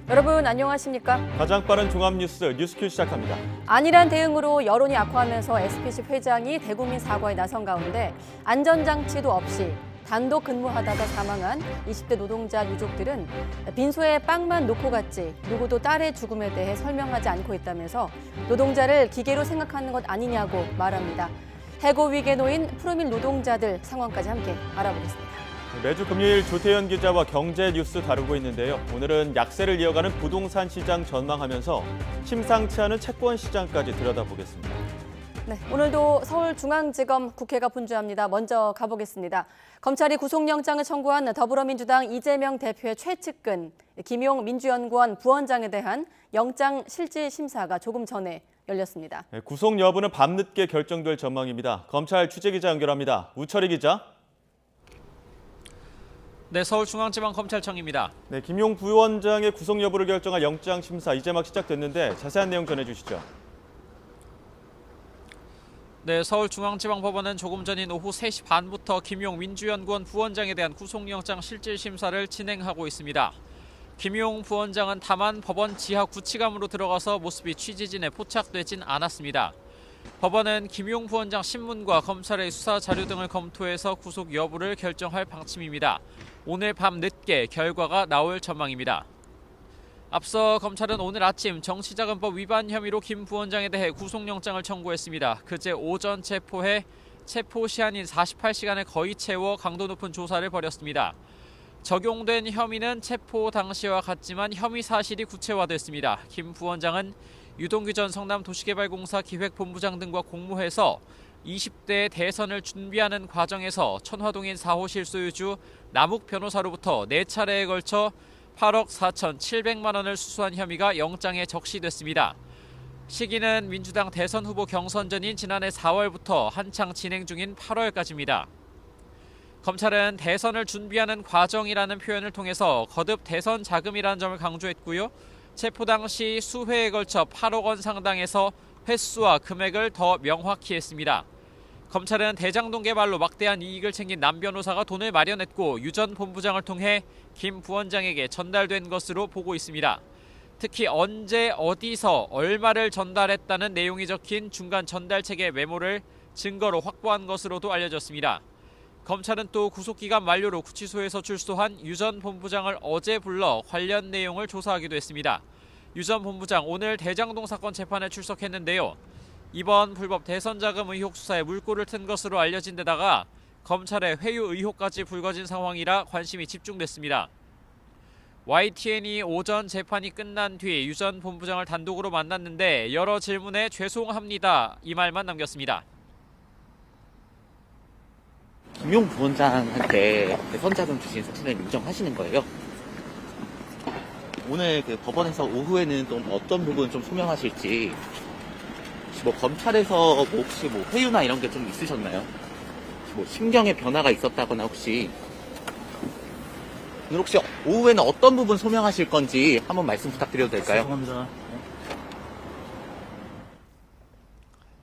여러분 안녕하십니까? 가장 빠른 종합뉴스 뉴스큐 시작합니다. 안일한 대응으로 여론이 악화하면서 SPC 회장이 대국민 사과에 나선 가운데 안전장치도 없이 단독 근무하다가 사망한 20대 노동자 유족들은 빈소에 빵만 놓고 갔지 누구도 딸의 죽음에 대해 설명하지 않고 있다면서 노동자를 기계로 생각하는 것 아니냐고 말합니다. 해고 위기에 놓인 프로밀 노동자들 상황까지 함께 알아보겠습니다. 매주 금요일 조태현 기자와 경제 뉴스 다루고 있는데요. 오늘은 약세를 이어가는 부동산 시장 전망하면서 심상치 않은 채권 시장까지 들여다보겠습니다. 네, 오늘도 서울중앙지검 국회가 분주합니다. 먼저 가보겠습니다. 검찰이 구속영장을 청구한 더불어민주당 이재명 대표의 최측근 김용 민주연구원 부원장에 대한 영장 실질 심사가 조금 전에 열렸습니다. 구속 여부는 밤늦게 결정될 전망입니다. 검찰 취재기자 연결합니다. 우철희 기자. 네, 서울중앙지방검찰청입니다. 네, 김용 부원장의 구속 여부를 결정할 영장 심사 이제 막 시작됐는데 자세한 내용 전해주시죠. 네, 서울중앙지방법원은 조금 전인 오후 3시 반부터 김용 민주연구원 부원장에 대한 구속영장 실질심사를 진행하고 있습니다. 김용 부원장은 다만 법원 지하 구치감으로 들어가서 모습이 취재진에 포착되진 않았습니다. 법원은 김용 부원장 신문과 검찰의 수사 자료 등을 검토해서 구속 여부를 결정할 방침입니다. 오늘 밤 늦게 결과가 나올 전망입니다. 앞서 검찰은 오늘 아침 정치자금법 위반 혐의로 김 부원장에 대해 구속영장을 청구했습니다. 그제 오전 체포해 체포 시한인 48시간을 거의 채워 강도 높은 조사를 벌였습니다. 적용된 혐의는 체포 당시와 같지만 혐의 사실이 구체화됐습니다. 김 부원장은 유동규 전 성남도시개발공사 기획본부장 등과 공모해서 20대 대선을 준비하는 과정에서 천화동인 4호실 소유주 남욱 변호사로부터 4차례에 걸쳐 8억 4,700만 원을 수수한 혐의가 영장에 적시됐습니다. 시기는 민주당 대선 후보 경선 전인 지난해 4월부터 한창 진행 중인 8월까지입니다. 검찰은 대선을 준비하는 과정이라는 표현을 통해서 거듭 대선 자금이라는 점을 강조했고요. 체포 당시 수회에 걸쳐 8억 원 상당에서 횟수와 금액을 더 명확히 했습니다. 검찰은 대장동 개발로 막대한 이익을 챙긴 남 변호사가 돈을 마련했고 유 전 본부장을 통해 김 부원장에게 전달된 것으로 보고 있습니다. 특히 언제 어디서 얼마를 전달했다는 내용이 적힌 중간 전달책의 메모를 증거로 확보한 것으로도 알려졌습니다. 검찰은 또 구속기간 만료로 구치소에서 출소한 유 전 본부장을 어제 불러 관련 내용을 조사하기도 했습니다. 유 전 본부장 오늘 대장동 사건 재판에 출석했는데요. 이번 불법 대선 자금 의혹 수사에 물꼬를 튼 것으로 알려진 데다가 검찰의 회유 의혹까지 불거진 상황이라 관심이 집중됐습니다. YTN이 오전 재판이 끝난 뒤 유 전 본부장을 단독으로 만났는데 여러 질문에 죄송합니다 이 말만 남겼습니다. 김용 부원장한테 대선 자금 주신 사실을 인정하시는 거예요? 오늘 법원에서 오후에는 좀 어떤 부분 좀 소명하실지, 혹시 검찰에서 혹시 회유나 이런 게 좀 있으셨나요? 심경의 변화가 있었다거나 혹시 오후에는 어떤 부분 소명하실 건지 한번 말씀 부탁드려도 될까요? 죄송합니다.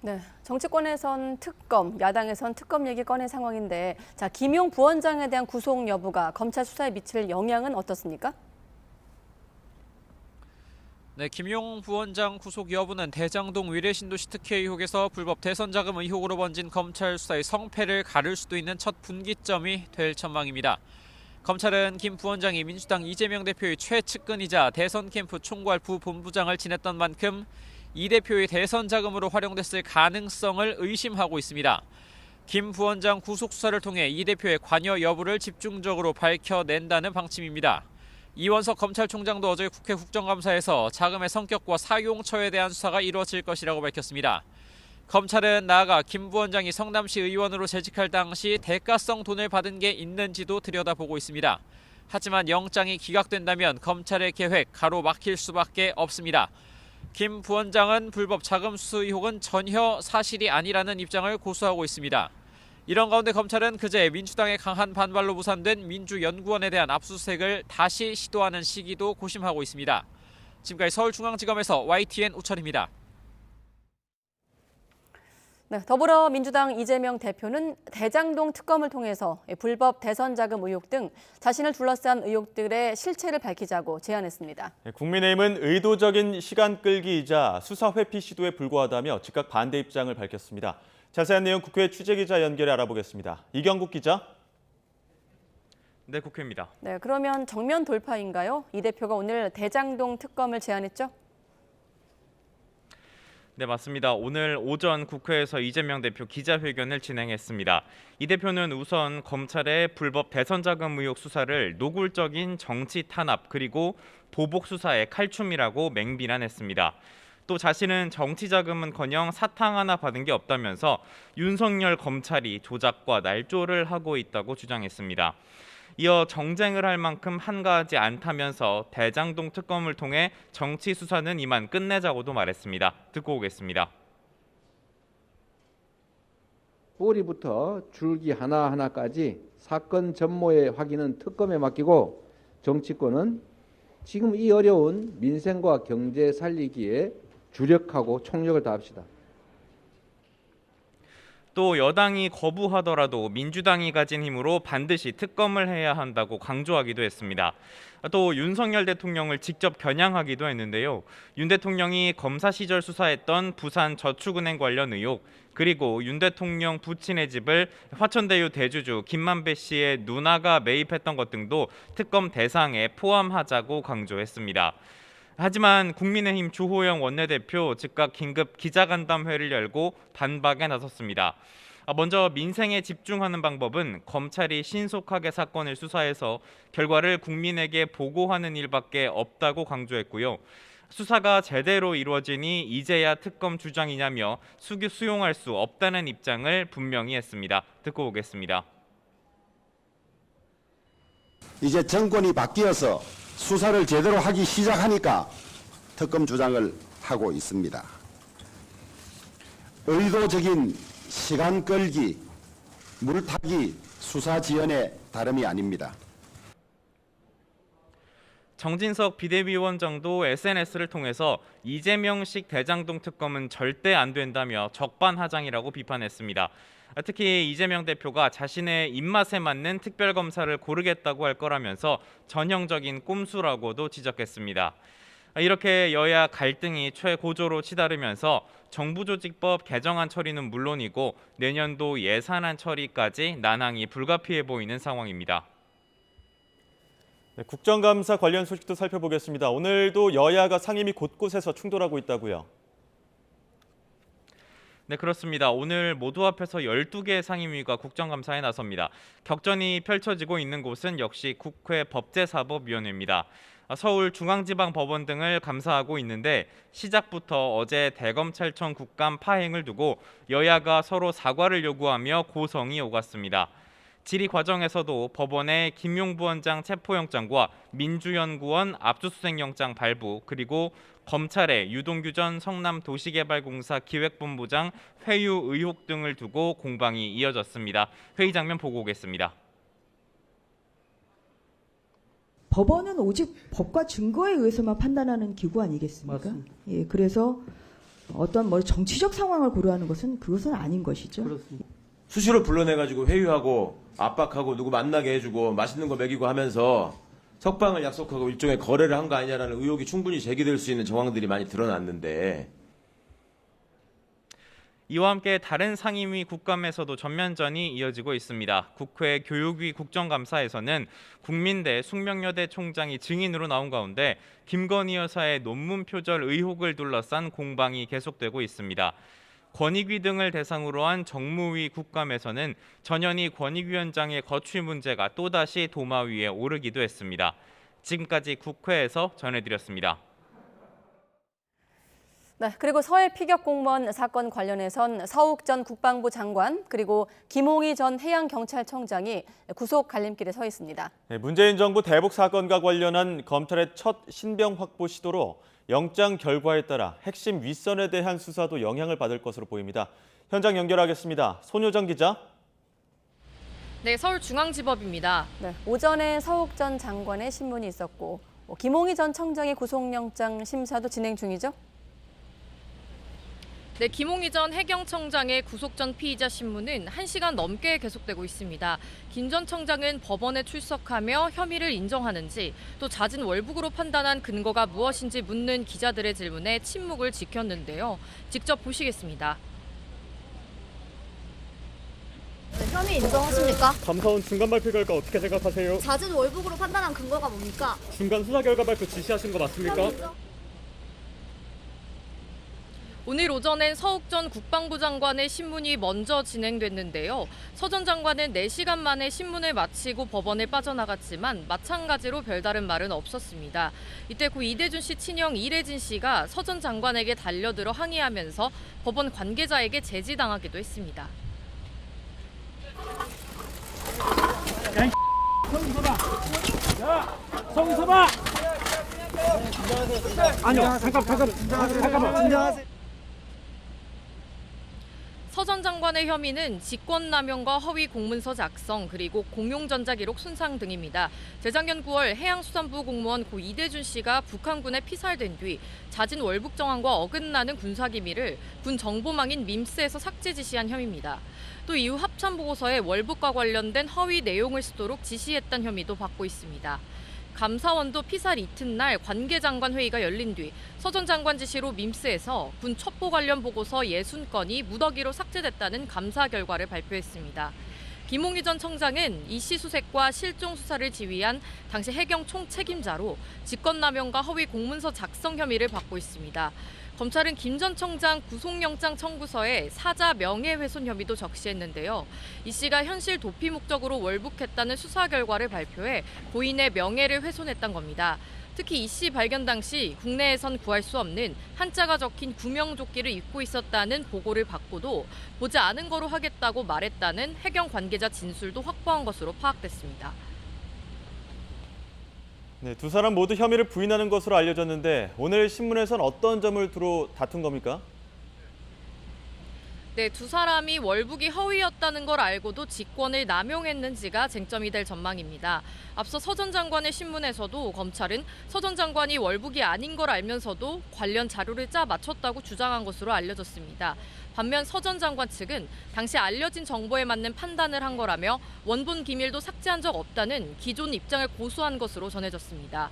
네, 정치권에선 특검, 야당에선 특검 얘기 꺼낸 상황인데 자, 김용 부원장에 대한 구속 여부가 검찰 수사에 미칠 영향은 어떻습니까? 네, 김용 부원장 구속 여부는 대장동 위례신도시 특혜 의혹에서 불법 대선 자금 의혹으로 번진 검찰 수사의 성패를 가를 수도 있는 첫 분기점이 될 전망입니다. 검찰은 김 부원장이 민주당 이재명 대표의 최측근이자 대선 캠프 총괄 부본부장을 지냈던 만큼 이 대표의 대선 자금으로 활용됐을 가능성을 의심하고 있습니다. 김 부원장 구속 수사를 통해 이 대표의 관여 여부를 집중적으로 밝혀낸다는 방침입니다. 이원석 검찰총장도 어제 국회 국정감사에서 자금의 성격과 사용처에 대한 수사가 이루어질 것이라고 밝혔습니다. 검찰은 나아가 김 부원장이 성남시 의원으로 재직할 당시 대가성 돈을 받은 게 있는지도 들여다보고 있습니다. 하지만 영장이 기각된다면 검찰의 계획 가로막힐 수밖에 없습니다. 김 부원장은 불법 자금 수수 의혹은 전혀 사실이 아니라는 입장을 고수하고 있습니다. 이런 가운데 검찰은 그제 민주당의 강한 반발로 무산된 민주연구원에 대한 압수수색을 다시 시도하는 시기도 고심하고 있습니다. 지금까지 서울중앙지검에서 YTN 우철입니다. 네, 더불어민주당 이재명 대표는 대장동 특검을 통해서 불법 대선 자금 의혹 등 자신을 둘러싼 의혹들의 실체를 밝히자고 제안했습니다. 국민의힘은 의도적인 시간 끌기이자 수사 회피 시도에 불과하다며 즉각 반대 입장을 밝혔습니다. 자세한 내용 국회 취재기자 연결해 알아보겠습니다. 이경국 기자. 네, 국회입니다. 네, 그러면 정면 돌파인가요? 이 대표가 오늘 대장동 특검을 제안했죠? 네, 맞습니다. 오늘 오전 국회에서 이재명 대표 기자회견을 진행했습니다. 이 대표는 우선 검찰의 불법 대선 자금 의혹 수사를 노골적인 정치 탄압 그리고 보복 수사의 칼춤이라고 맹비난했습니다. 또 자신은 정치 자금은커녕 사탕 하나 받은 게 없다면서 윤석열 검찰이 조작과 날조를 하고 있다고 주장했습니다. 이어 정쟁을 할 만큼 한가하지 않다면서 대장동 특검을 통해 정치 수사는 이만 끝내자고도 말했습니다. 듣고 오겠습니다. 뿌리부터 줄기 하나하나까지 사건 전모의 확인은 특검에 맡기고 정치권은 지금 이 어려운 민생과 경제 살리기에 주력하고 총력을 다합시다. 또 여당이 거부하더라도 민주당이 가진 힘으로 반드시 특검을 해야 한다고 강조하기도 했습니다. 또 윤석열 대통령을 직접 겨냥하기도 했는데요. 윤 대통령이 검사 시절 수사했던 부산 저축은행 관련 의혹, 그리고 윤 대통령 부친의 집을 화천대유 대주주 김만배 씨의 누나가 매입했던 것 등도 특검 대상에 포함하자고 강조했습니다. 하지만 국민의힘 주호영 원내대표 즉각 긴급 기자간담회를 열고 반박에 나섰습니다. 먼저 민생에 집중하는 방법은 검찰이 신속하게 사건을 수사해서 결과를 국민에게 보고하는 일밖에 없다고 강조했고요. 수사가 제대로 이루어지니 이제야 특검 주장이냐며 수용할 수 없다는 입장을 분명히 했습니다. 듣고 오겠습니다. 이제 정권이 바뀌어서 수사를 제대로 하기 시작하니까 특검 주장을 하고 있습니다. 의도적인 시간 끌기, 물타기 수사 지연의 다름이 아닙니다. 정진석 비대위원장도 SNS를 통해서 이재명식 대장동 특검은 절대 안 된다며 적반하장이라고 비판했습니다. 특히 이재명 대표가 자신의 입맛에 맞는 특별검사를 고르겠다고 할 거라면서 전형적인 꼼수라고도 지적했습니다. 이렇게 여야 갈등이 최고조로 치달으면서 정부조직법 개정안 처리는 물론이고 내년도 예산안 처리까지 난항이 불가피해 보이는 상황입니다. 네, 국정감사 관련 소식도 살펴보겠습니다. 오늘도 여야가 상임위 곳곳에서 충돌하고 있다고요. 네, 그렇습니다. 오늘 모두 합해서 12개 상임위가 국정감사에 나섭니다. 격전이 펼쳐지고 있는 곳은 역시 국회 법제사법위원회입니다. 서울중앙지방법원 등을 감사하고 있는데 시작부터 어제 대검찰청 국감 파행을 두고 여야가 서로 사과를 요구하며 고성이 오갔습니다. 질의 과정에서도 법원의 김용 부원장 체포영장과 민주연구원 압수수색영장 발부, 그리고 검찰의 유동규 전 성남도시개발공사 기획본부장 회유 의혹 등을 두고 공방이 이어졌습니다. 회의 장면 보고 오겠습니다. 법원은 오직 법과 증거에 의해서만 판단하는 기구 아니겠습니까? 맞습니다. 예, 그래서 어떤 정치적 상황을 고려하는 그것은 아닌 것이죠. 그렇습니다. 수시로 불러내가지고 회유하고 압박하고 누구 만나게 해주고 맛있는 거 먹이고 하면서 석방을 약속하고 일종의 거래를 한 거 아니냐라는 의혹이 충분히 제기될 수 있는 정황들이 많이 드러났는데, 이와 함께 다른 상임위 국감에서도 전면전이 이어지고 있습니다. 국회 교육위 국정감사에서는 국민대 숙명여대 총장이 증인으로 나온 가운데 김건희 여사의 논문 표절 의혹을 둘러싼 공방이 계속되고 있습니다. 권익위 등을 대상으로 한 정무위 국감에서는 전현희 권익위원장의 거취 문제가 또다시 도마 위에 오르기도 했습니다. 지금까지 국회에서 전해드렸습니다. 네, 그리고 서해 피격 공무원 사건 관련해선 서욱 전 국방부 장관 그리고 김홍희 전 해양경찰청장이 구속 갈림길에 서 있습니다. 네, 문재인 정부 대북 사건과 관련한 검찰의 첫 신병 확보 시도로 영장 결과에 따라 핵심 윗선에 대한 수사도 영향을 받을 것으로 보입니다. 현장 연결하겠습니다. 손효정 기자. 네, 서울중앙지법입니다. 네, 오전에 서욱 전 장관의 신문이 있었고 김홍희 전 청장의 구속영장 심사도 진행 중이죠? 네, 김홍희 전 해경청장의 구속 전 피의자 신문은 1시간 넘게 계속되고 있습니다. 김 전 청장은 법원에 출석하며 혐의를 인정하는지 또 잦은 월북으로 판단한 근거가 무엇인지 묻는 기자들의 질문에 침묵을 지켰는데요. 직접 보시겠습니다. 네, 혐의 인정하십니까? 감사원 중간 발표 결과 어떻게 생각하세요? 잦은 월북으로 판단한 근거가 뭡니까? 중간 수사 결과 발표 지시하신 거 맞습니까? 혐의 인정? 오늘 오전엔 서욱 전 국방부 장관의 신문이 먼저 진행됐는데요. 서 전 장관은 4시간 만에 신문을 마치고 법원에 빠져나갔지만 마찬가지로 별다른 말은 없었습니다. 이때 고 이대준 씨 친형 이래진 씨가 서 전 장관에게 달려들어 항의하면서 법원 관계자에게 제지당하기도 했습니다. 성서봐! 아니요, 잠깐만. 서 전 장관의 혐의는 직권남용과 허위 공문서 작성 그리고 공용전자기록 순상 등입니다. 재작년 9월 해양수산부 공무원 고 이대준 씨가 북한군에 피살된 뒤 잦은 월북 정황과 어긋나는 군사기밀을 군 정보망인 밈스에서 삭제 지시한 혐의입니다. 또 이후 합참보고서에 월북과 관련된 허위 내용을 쓰도록 지시했다는 혐의도 받고 있습니다. 감사원도 피살 이튿날 관계장관 회의가 열린 뒤 서 전 장관 지시로 밈스에서 군 첩보 관련 보고서 60건이 무더기로 삭제됐다는 감사 결과를 발표했습니다. 김홍희 전 청장은 이씨 수색과 실종 수사를 지휘한 당시 해경 총책임자로 직권남용과 허위 공문서 작성 혐의를 받고 있습니다. 검찰은 김 전 청장 구속영장 청구서에 사자 명예훼손 혐의도 적시했는데요. 이 씨가 현실 도피 목적으로 월북했다는 수사 결과를 발표해 고인의 명예를 훼손했던 겁니다. 특히 이 씨 발견 당시 국내에선 구할 수 없는 한자가 적힌 구명조끼를 입고 있었다는 보고를 받고도 보지 않은 거로 하겠다고 말했다는 해경 관계자 진술도 확보한 것으로 파악됐습니다. 네, 두 사람 모두 혐의를 부인하는 것으로 알려졌는데 오늘 신문에선 어떤 점을 두고 다툰 겁니까? 네, 두 사람이 월북이 허위였다는 걸 알고도 직권을 남용했는지가 쟁점이 될 전망입니다. 앞서 서 전 장관의 신문에서도 검찰은 서 전 장관이 월북이 아닌 걸 알면서도 관련 자료를 짜 맞췄다고 주장한 것으로 알려졌습니다. 반면 서 전 장관 측은 당시 알려진 정보에 맞는 판단을 한 거라며 원본 기밀도 삭제한 적 없다는 기존 입장을 고수한 것으로 전해졌습니다.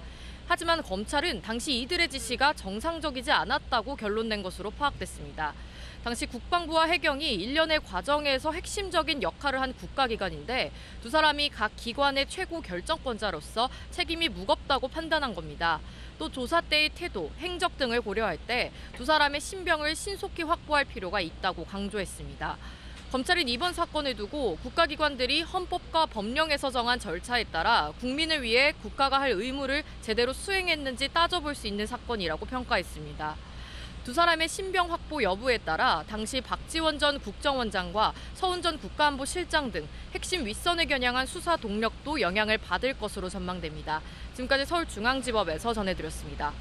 하지만 검찰은 당시 이들의 지시가 정상적이지 않았다고 결론낸 것으로 파악됐습니다. 당시 국방부와 해경이 일련의 과정에서 핵심적인 역할을 한 국가기관인데 두 사람이 각 기관의 최고 결정권자로서 책임이 무겁다고 판단한 겁니다. 또 조사 때의 태도, 행적 등을 고려할 때 두 사람의 신병을 신속히 확보할 필요가 있다고 강조했습니다. 검찰은 이번 사건을 두고 국가기관들이 헌법과 법령에서 정한 절차에 따라 국민을 위해 국가가 할 의무를 제대로 수행했는지 따져볼 수 있는 사건이라고 평가했습니다. 두 사람의 신병 확보 여부에 따라 당시 박지원 전 국정원장과 서훈 전 국가안보실장 등 핵심 윗선을 겨냥한 수사 동력도 영향을 받을 것으로 전망됩니다. 지금까지 서울중앙지법에서 전해드렸습니다.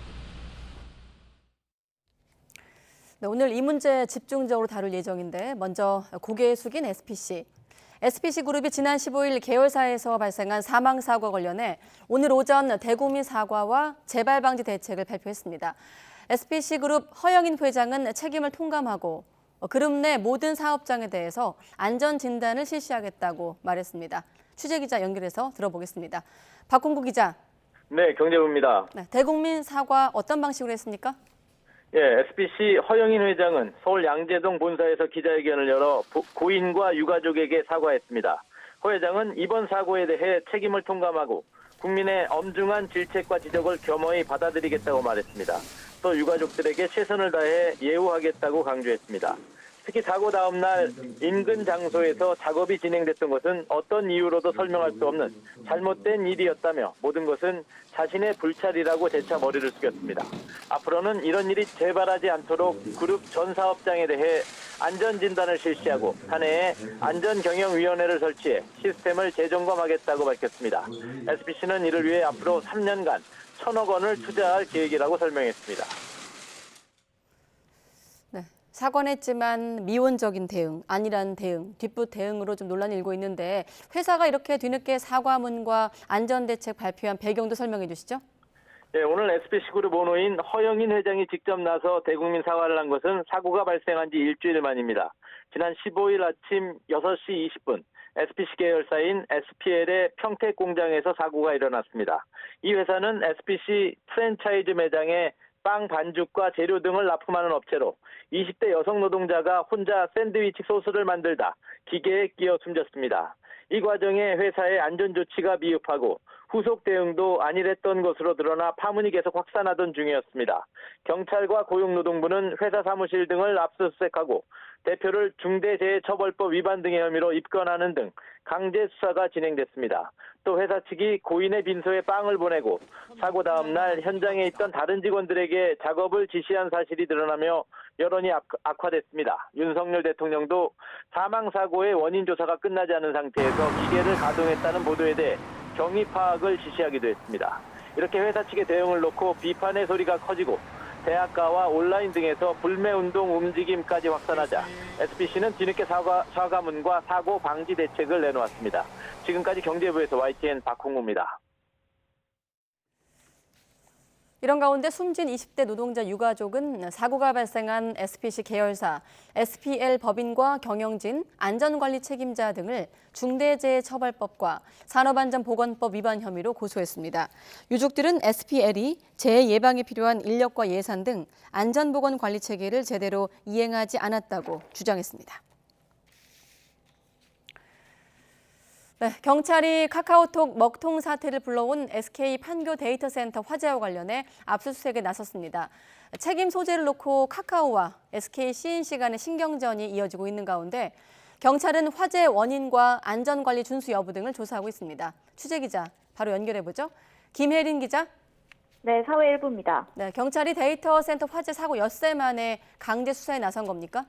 네, 오늘 이 문제 집중적으로 다룰 예정인데 먼저 고개 숙인 SPC. SPC그룹이 지난 15일 계열사에서 발생한 사망사고와 관련해 오늘 오전 대국민 사과와 재발 방지 대책을 발표했습니다. SPC그룹 허영인 회장은 책임을 통감하고 그룹 내 모든 사업장에 대해서 안전진단을 실시하겠다고 말했습니다. 취재기자 연결해서 들어보겠습니다. 박홍구 기자. 네, 경제부입니다. 네, 대국민 사과 어떤 방식으로 했습니까? 예, SPC 허영인 회장은 서울 양재동 본사에서 기자회견을 열어 고인과 유가족에게 사과했습니다. 허 회장은 이번 사고에 대해 책임을 통감하고 국민의 엄중한 질책과 지적을 겸허히 받아들이겠다고 말했습니다. 또 유가족들에게 최선을 다해 예우하겠다고 강조했습니다. 특히 사고 다음 날 인근 장소에서 작업이 진행됐던 것은 어떤 이유로도 설명할 수 없는 잘못된 일이었다며 모든 것은 자신의 불찰이라고 재차 머리를 숙였습니다. 앞으로는 이런 일이 재발하지 않도록 그룹 전 사업장에 대해 안전진단을 실시하고 사내에 안전경영위원회를 설치해 시스템을 재점검하겠다고 밝혔습니다. SPC는 이를 위해 앞으로 3년간 1,000억 원을 투자할 계획이라고 설명했습니다. 네, 사과했지만 미온적인 대응, 안일한 대응, 뒷북 대응으로 좀 논란이 일고 있는데 회사가 이렇게 뒤늦게 사과문과 안전대책 발표한 배경도 설명해 주시죠. 예, 오늘 SPC그룹 오너인 허영인 회장이 직접 나서 대국민 사과를 한 것은 사고가 발생한 지 일주일 만입니다. 지난 15일 아침 6시 20분 SPC 계열사인 SPL의 평택 공장에서 사고가 일어났습니다. 이 회사는 SPC 프랜차이즈 매장에 빵 반죽과 재료 등을 납품하는 업체로 20대 여성 노동자가 혼자 샌드위치 소스를 만들다 기계에 끼어 숨졌습니다. 이 과정에 회사의 안전조치가 미흡하고 후속 대응도 안일했던 것으로 드러나 파문이 계속 확산하던 중이었습니다. 경찰과 고용노동부는 회사 사무실 등을 압수수색하고 대표를 중대재해처벌법 위반 등의 혐의로 입건하는 등 강제 수사가 진행됐습니다. 또 회사 측이 고인의 빈소에 빵을 보내고 사고 다음 날 현장에 있던 다른 직원들에게 작업을 지시한 사실이 드러나며 여론이 악화됐습니다. 윤석열 대통령도 사망사고의 원인 조사가 끝나지 않은 상태에서 기계를 가동했다는 보도에 대해 경위 파악을 지시하기도 했습니다. 이렇게 회사 측의 대응을 놓고 비판의 소리가 커지고 대학가와 온라인 등에서 불매운동 움직임까지 확산하자 SPC는 뒤늦게 사과문과 사고 방지 대책을 내놓았습니다. 지금까지 경제부에서 YTN 박홍우입니다. 이런 가운데 숨진 20대 노동자 유가족은 사고가 발생한 SPC 계열사 SPL 법인과 경영진, 안전관리 책임자 등을 중대재해처벌법과 산업안전보건법 위반 혐의로 고소했습니다. 유족들은 SPL이 재해 예방에 필요한 인력과 예산 등 안전보건관리 체계를 제대로 이행하지 않았다고 주장했습니다. 네, 경찰이 카카오톡 먹통 사태를 불러온 SK 판교 데이터센터 화재와 관련해 압수수색에 나섰습니다. 책임 소재를 놓고 카카오와 SK CNC 간의 신경전이 이어지고 있는 가운데 경찰은 화재 원인과 안전관리 준수 여부 등을 조사하고 있습니다. 취재기자 바로 연결해보죠. 김혜린 기자. 네, 사회일부입니다. 네, 경찰이 데이터센터 화재 사고 엿새 만에 강제 수사에 나선 겁니까?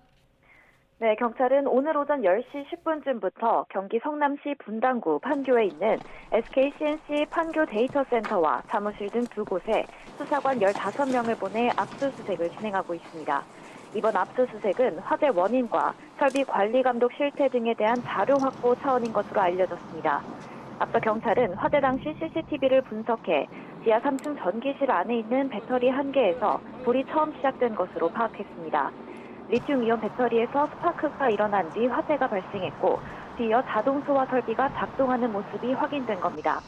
네, 경찰은 오늘 오전 10시 10분쯤부터 경기 성남시 분당구 판교에 있는 SK CNC 판교 데이터센터와 사무실 등 두 곳에 수사관 15명을 보내 압수수색을 진행하고 있습니다. 이번 압수수색은 화재 원인과 설비 관리 감독 실태 등에 대한 자료 확보 차원인 것으로 알려졌습니다. 앞서 경찰은 화재 당시 CCTV를 분석해 지하 3층 전기실 안에 있는 배터리 한 개에서 불이 처음 시작된 것으로 파악했습니다. 리튬이온 배터리에서 스파크가 일어난 뒤 화재가 발생했고 뒤이어 자동 소화 설비가 작동하는 모습이 확인된 겁니다.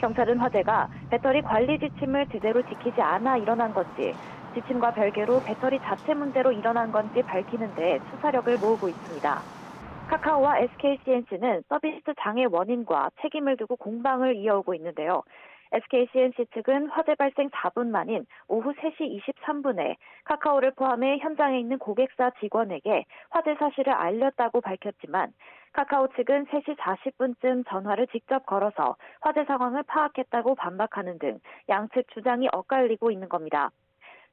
경찰은 화재가 배터리 관리 지침을 제대로 지키지 않아 일어난 건지 지침과 별개로 배터리 자체 문제로 일어난 건지 밝히는 데 수사력을 모으고 있습니다. 카카오와 SKCNC는 서비스 장애 원인과 책임을 두고 공방을 이어오고 있는데요. SKCNC 측은 화재 발생 4분 만인 오후 3시 23분에 카카오를 포함해 현장에 있는 고객사 직원에게 화재 사실을 알렸다고 밝혔지만 카카오 측은 3시 40분쯤 전화를 직접 걸어서 화재 상황을 파악했다고 반박하는 등 양측 주장이 엇갈리고 있는 겁니다.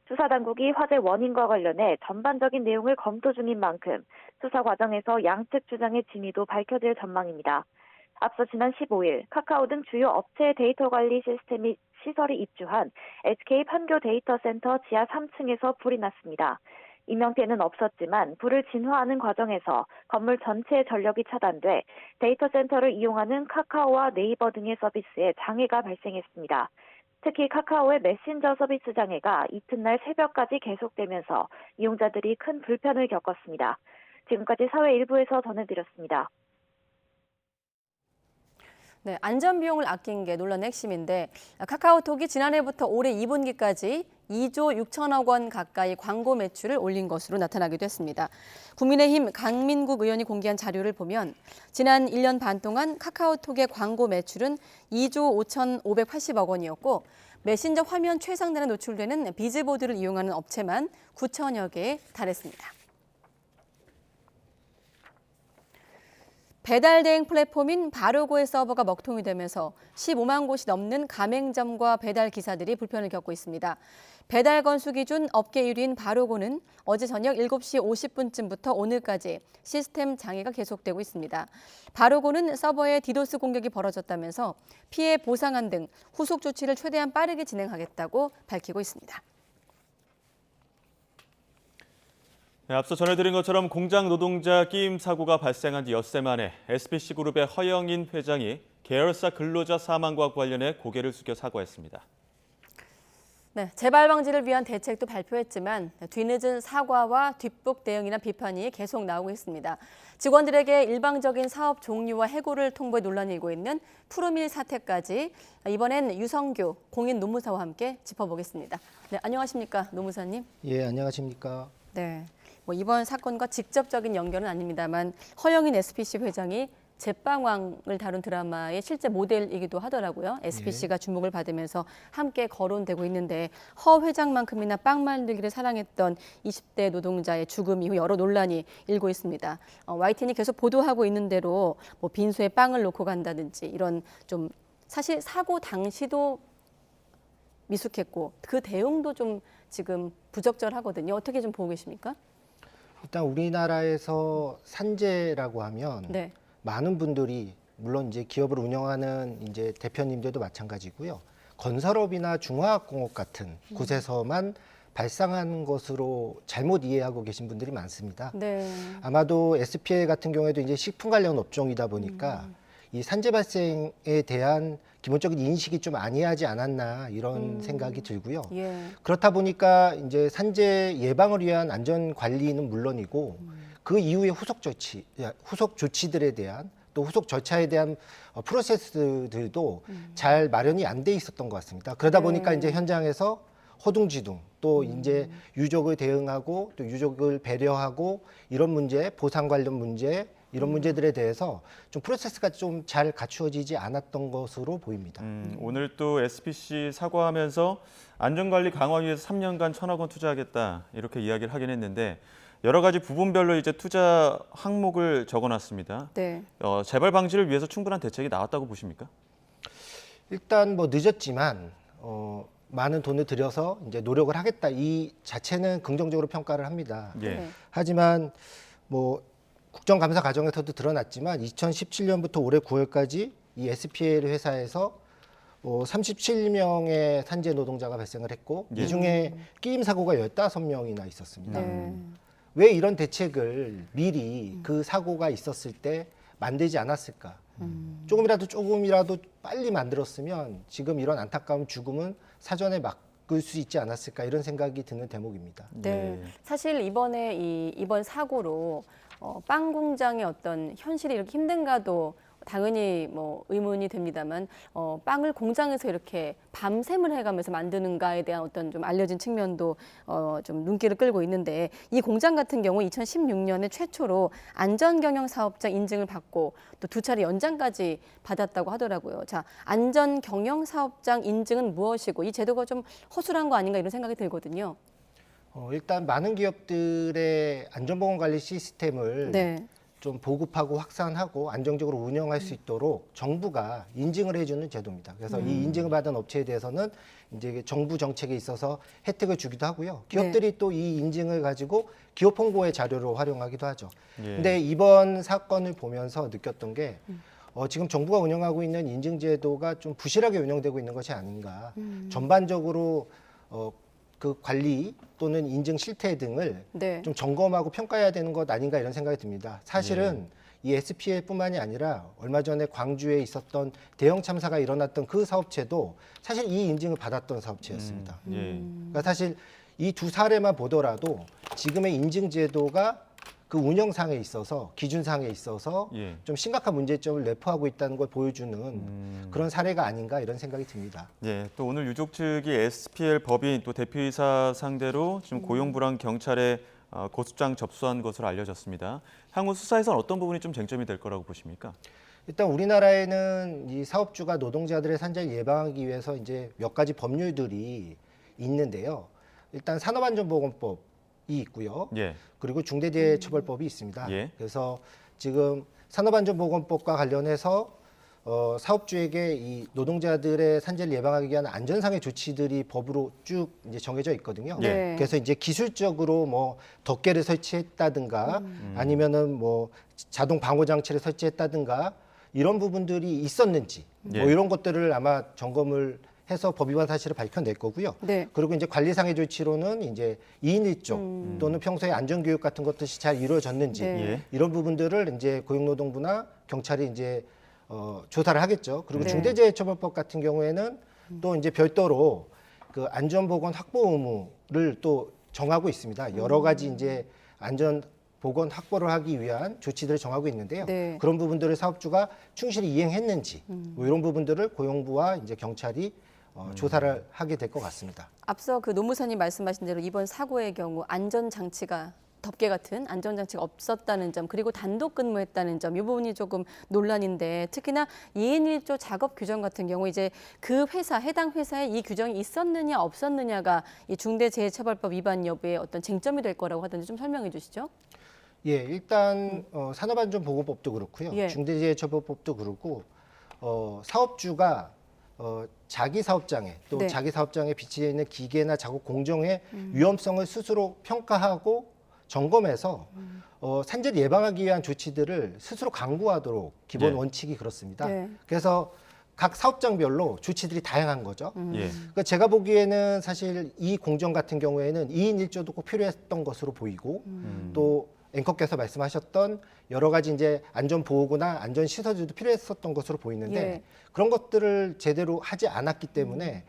수사당국이 화재 원인과 관련해 전반적인 내용을 검토 중인 만큼 수사 과정에서 양측 주장의 진위도 밝혀질 전망입니다. 앞서 지난 15일 카카오 등 주요 업체의 데이터 관리 시스템이 시설이 입주한 SK 판교 데이터센터 지하 3층에서 불이 났습니다. 인명피해는 없었지만 불을 진화하는 과정에서 건물 전체의 전력이 차단돼 데이터센터를 이용하는 카카오와 네이버 등의 서비스에 장애가 발생했습니다. 특히 카카오의 메신저 서비스 장애가 이튿날 새벽까지 계속되면서 이용자들이 큰 불편을 겪었습니다. 지금까지 사회 일부에서 전해드렸습니다. 네, 안전 비용을 아낀 게 논란의 핵심인데 카카오톡이 지난해부터 올해 2분기까지 2조 6천억 원 가까이 광고 매출을 올린 것으로 나타나기도 했습니다. 국민의힘 강민국 의원이 공개한 자료를 보면 지난 1년 반 동안 카카오톡의 광고 매출은 2조 5,580억 원이었고 메신저 화면 최상단에 노출되는 비즈보드를 이용하는 업체만 9천여 개에 달했습니다. 배달 대행 플랫폼인 바로고의 서버가 먹통이 되면서 15만 곳이 넘는 가맹점과 배달 기사들이 불편을 겪고 있습니다. 배달 건수 기준 업계 1위인 바로고는 어제 저녁 7시 50분쯤부터 오늘까지 시스템 장애가 계속되고 있습니다. 바로고는 서버에 디도스 공격이 벌어졌다면서 피해 보상안 등 후속 조치를 최대한 빠르게 진행하겠다고 밝히고 있습니다. 네, 앞서 전해드린 것처럼 공장 노동자 끼임 사고가 발생한 지 엿새 만에 SPC그룹의 허영인 회장이 계열사 근로자 사망과 관련해 고개를 숙여 사과했습니다. 네, 재발 방지를 위한 대책도 발표했지만 뒤늦은 사과와 뒷북 대응이란 비판이 계속 나오고 있습니다. 직원들에게 일방적인 사업 종료와 해고를 통보해 논란이 일고 있는 푸르밀 사태까지 이번엔 유성규 공인 노무사와 함께 짚어보겠습니다. 네, 안녕하십니까, 노무사님? 예, 안녕하십니까? 네, 이번 사건과 직접적인 연결은 아닙니다만 허영인 SPC 회장이 제빵왕을 다룬 드라마의 실제 모델이기도 하더라고요. SPC가 주목을 받으면서 함께 거론되고 있는데 허 회장만큼이나 빵 만들기를 사랑했던 20대 노동자의 죽음 이후 여러 논란이 일고 있습니다. YTN이 계속 보도하고 있는 대로 빈소에 빵을 놓고 간다든지 이런 좀 사실 사고 당시도 미숙했고 그 대응도 좀 지금 부적절하거든요. 어떻게 좀 보고 계십니까? 일단 우리나라에서 산재라고 하면 네. 많은 분들이 물론 이제 기업을 운영하는 이제 대표님들도 마찬가지고요. 건설업이나 중화학공업 같은 곳에서만 발생한 것으로 잘못 이해하고 계신 분들이 많습니다. 네. 아마도 SPL 같은 경우에도 이제 식품 관련 업종이다 보니까 이 산재 발생에 대한 기본적인 인식이 좀 아니하지 않았나 이런 생각이 들고요. 예. 그렇다 보니까 이제 산재 예방을 위한 안전 관리는 물론이고 그 이후에 후속 조치들에 대한 또 후속 절차에 대한 프로세스들도 잘 마련이 안 돼 있었던 것 같습니다. 그러다 보니까 이제 현장에서 허둥지둥 또 이제 유족을 대응하고 또 유족을 배려하고 이런 문제, 보상 관련 문제 이런 문제들에 대해서 좀 프로세스가 좀 잘 갖추어지지 않았던 것으로 보입니다. 오늘 또 SPC 사과하면서 안전관리 강화 위해서 3년간 1,000억 원 투자하겠다 이렇게 이야기를 하긴 했는데 여러 가지 부분별로 이제 투자 항목을 적어놨습니다. 네. 재발 방지를 위해서 충분한 대책이 나왔다고 보십니까? 일단 뭐 늦었지만 많은 돈을 들여서 이제 노력을 하겠다 이 자체는 긍정적으로 평가를 합니다. 예. 하지만 뭐 국정감사 과정에서도 드러났지만 2017년부터 올해 9월까지 이 SPL 회사에서 37명의 산재 노동자가 발생을 했고 예. 이 중에 끼임 사고가 15명이나 있었습니다. 네. 왜 이런 대책을 미리 그 사고가 있었을 때 만들지 않았을까? 조금이라도 빨리 만들었으면 지금 이런 안타까운 죽음은 사전에 막을 수 있지 않았을까 이런 생각이 드는 대목입니다. 네. 사실 이번에 이번 사고로 빵 공장의 어떤 현실이 이렇게 힘든가도 당연히 뭐 의문이 됩니다만 빵을 공장에서 이렇게 밤샘을 해가면서 만드는가에 대한 어떤 좀 알려진 측면도 좀 눈길을 끌고 있는데 이 공장 같은 경우 2016년에 최초로 안전경영사업장 인증을 받고 또 2차례 연장까지 받았다고 하더라고요. 자, 안전경영사업장 인증은 무엇이고 이 제도가 좀 허술한 거 아닌가 이런 생각이 들거든요. 일단 많은 기업들의 안전보건관리 시스템을 네. 좀 보급하고 확산하고 안정적으로 운영할 수 있도록 정부가 인증을 해주는 제도입니다. 그래서 이 인증을 받은 업체에 대해서는 이제 정부 정책에 있어서 혜택을 주기도 하고요. 기업들이 또 이 인증을 가지고 기업 홍보의 자료로 활용하기도 하죠. 근데 이번 사건을 보면서 느꼈던 게 지금 정부가 운영하고 있는 인증 제도가 좀 부실하게 운영되고 있는 것이 아닌가. 전반적으로 그 관리 또는 인증 실태 등을 네. 좀 점검하고 평가해야 되는 것 아닌가 이런 생각이 듭니다. 사실은 이 SPL뿐만이 아니라 얼마 전에 광주에 있었던 대형 참사가 일어났던 그 사업체도 사실 이 인증을 받았던 사업체였습니다. 그러니까 사실 이 두 사례만 보더라도 지금의 인증 제도가 그 운영상에 있어서 기준상에 있어서 좀 심각한 문제점을 내포하고 있다는 걸 보여주는 그런 사례가 아닌가 이런 생각이 듭니다. 예, 또 오늘 유족 측이 SPL 법인 또 대표이사 상대로 지금 고용불안 경찰에 고소장 접수한 것으로 알려졌습니다. 향후 수사에서는 어떤 부분이 좀 쟁점이 될 거라고 보십니까? 일단 우리나라에는 이 사업주가 노동자들의 산재를 예방하기 위해서 이제 몇 가지 법률들이 있는데요. 일단 산업안전보건법 이 있고요. 그리고 중대재해처벌법이 있습니다. 그래서 지금 산업안전보건법과 관련해서 사업주에게 이 노동자들의 산재를 예방하기 위한 안전상의 조치들이 법으로 쭉 이제 정해져 있거든요. 그래서 이제 기술적으로 뭐 덮개를 설치했다든가 아니면은 뭐 자동 방호 장치를 설치했다든가 이런 부분들이 있었는지 뭐 이런 것들을 아마 점검을 해서 법 위반 사실을 밝혀낼 거고요. 그리고 이제 관리상의 조치로는 이제 2인 1조 또는 평소에 안전교육 같은 것들이 잘 이루어졌는지 이런 부분들을 이제 고용노동부나 경찰이 이제 조사를 하겠죠. 그리고 중대재해처벌법 같은 경우에는 또 이제 별도로 그 안전보건 확보 의무를 또 정하고 있습니다. 여러 가지 이제 안전 보건 확보를 하기 위한 조치들을 정하고 있는데요. 네. 그런 부분들을 사업주가 충실히 이행했는지 뭐 이런 부분들을 고용부와 이제 경찰이 조사를 하게 될 것 같습니다. 앞서 그 노무사님 말씀하신 대로 이번 사고의 경우 안전장치가 덮개 같은 안전장치가 없었다는 점, 그리고 단독 근무했다는 점, 이 부분이 조금 논란인데, 특히나 2인 1조 작업 규정 같은 경우 이제 그 회사, 해당 회사에 이 규정이 있었느냐 없었느냐가 이 중대재해처벌법 위반 여부의 어떤 쟁점이 될 거라고 하던데 좀 설명해 주시죠. 예, 일단 산업안전보건법도 그렇고요. 예. 중대재해처벌법도 그렇고 사업주가 자기 사업장에 또 네. 자기 사업장에 비치해 있는 기계나 작업 공정의 위험성을 스스로 평가하고 점검해서 산재를 예방하기 위한 조치들을 스스로 강구하도록 기본 예. 원칙이 그렇습니다. 네. 그래서 각 사업장별로 조치들이 다양한 거죠. 예. 그러니까 제가 보기에는 사실 이 공정 같은 경우에는 2인 1조도 꼭 필요했던 것으로 보이고 또 앵커께서 말씀하셨던 여러 가지 이제 안전보호구나 안전시설들도 필요했었던 것으로 보이는데 예. 그런 것들을 제대로 하지 않았기 때문에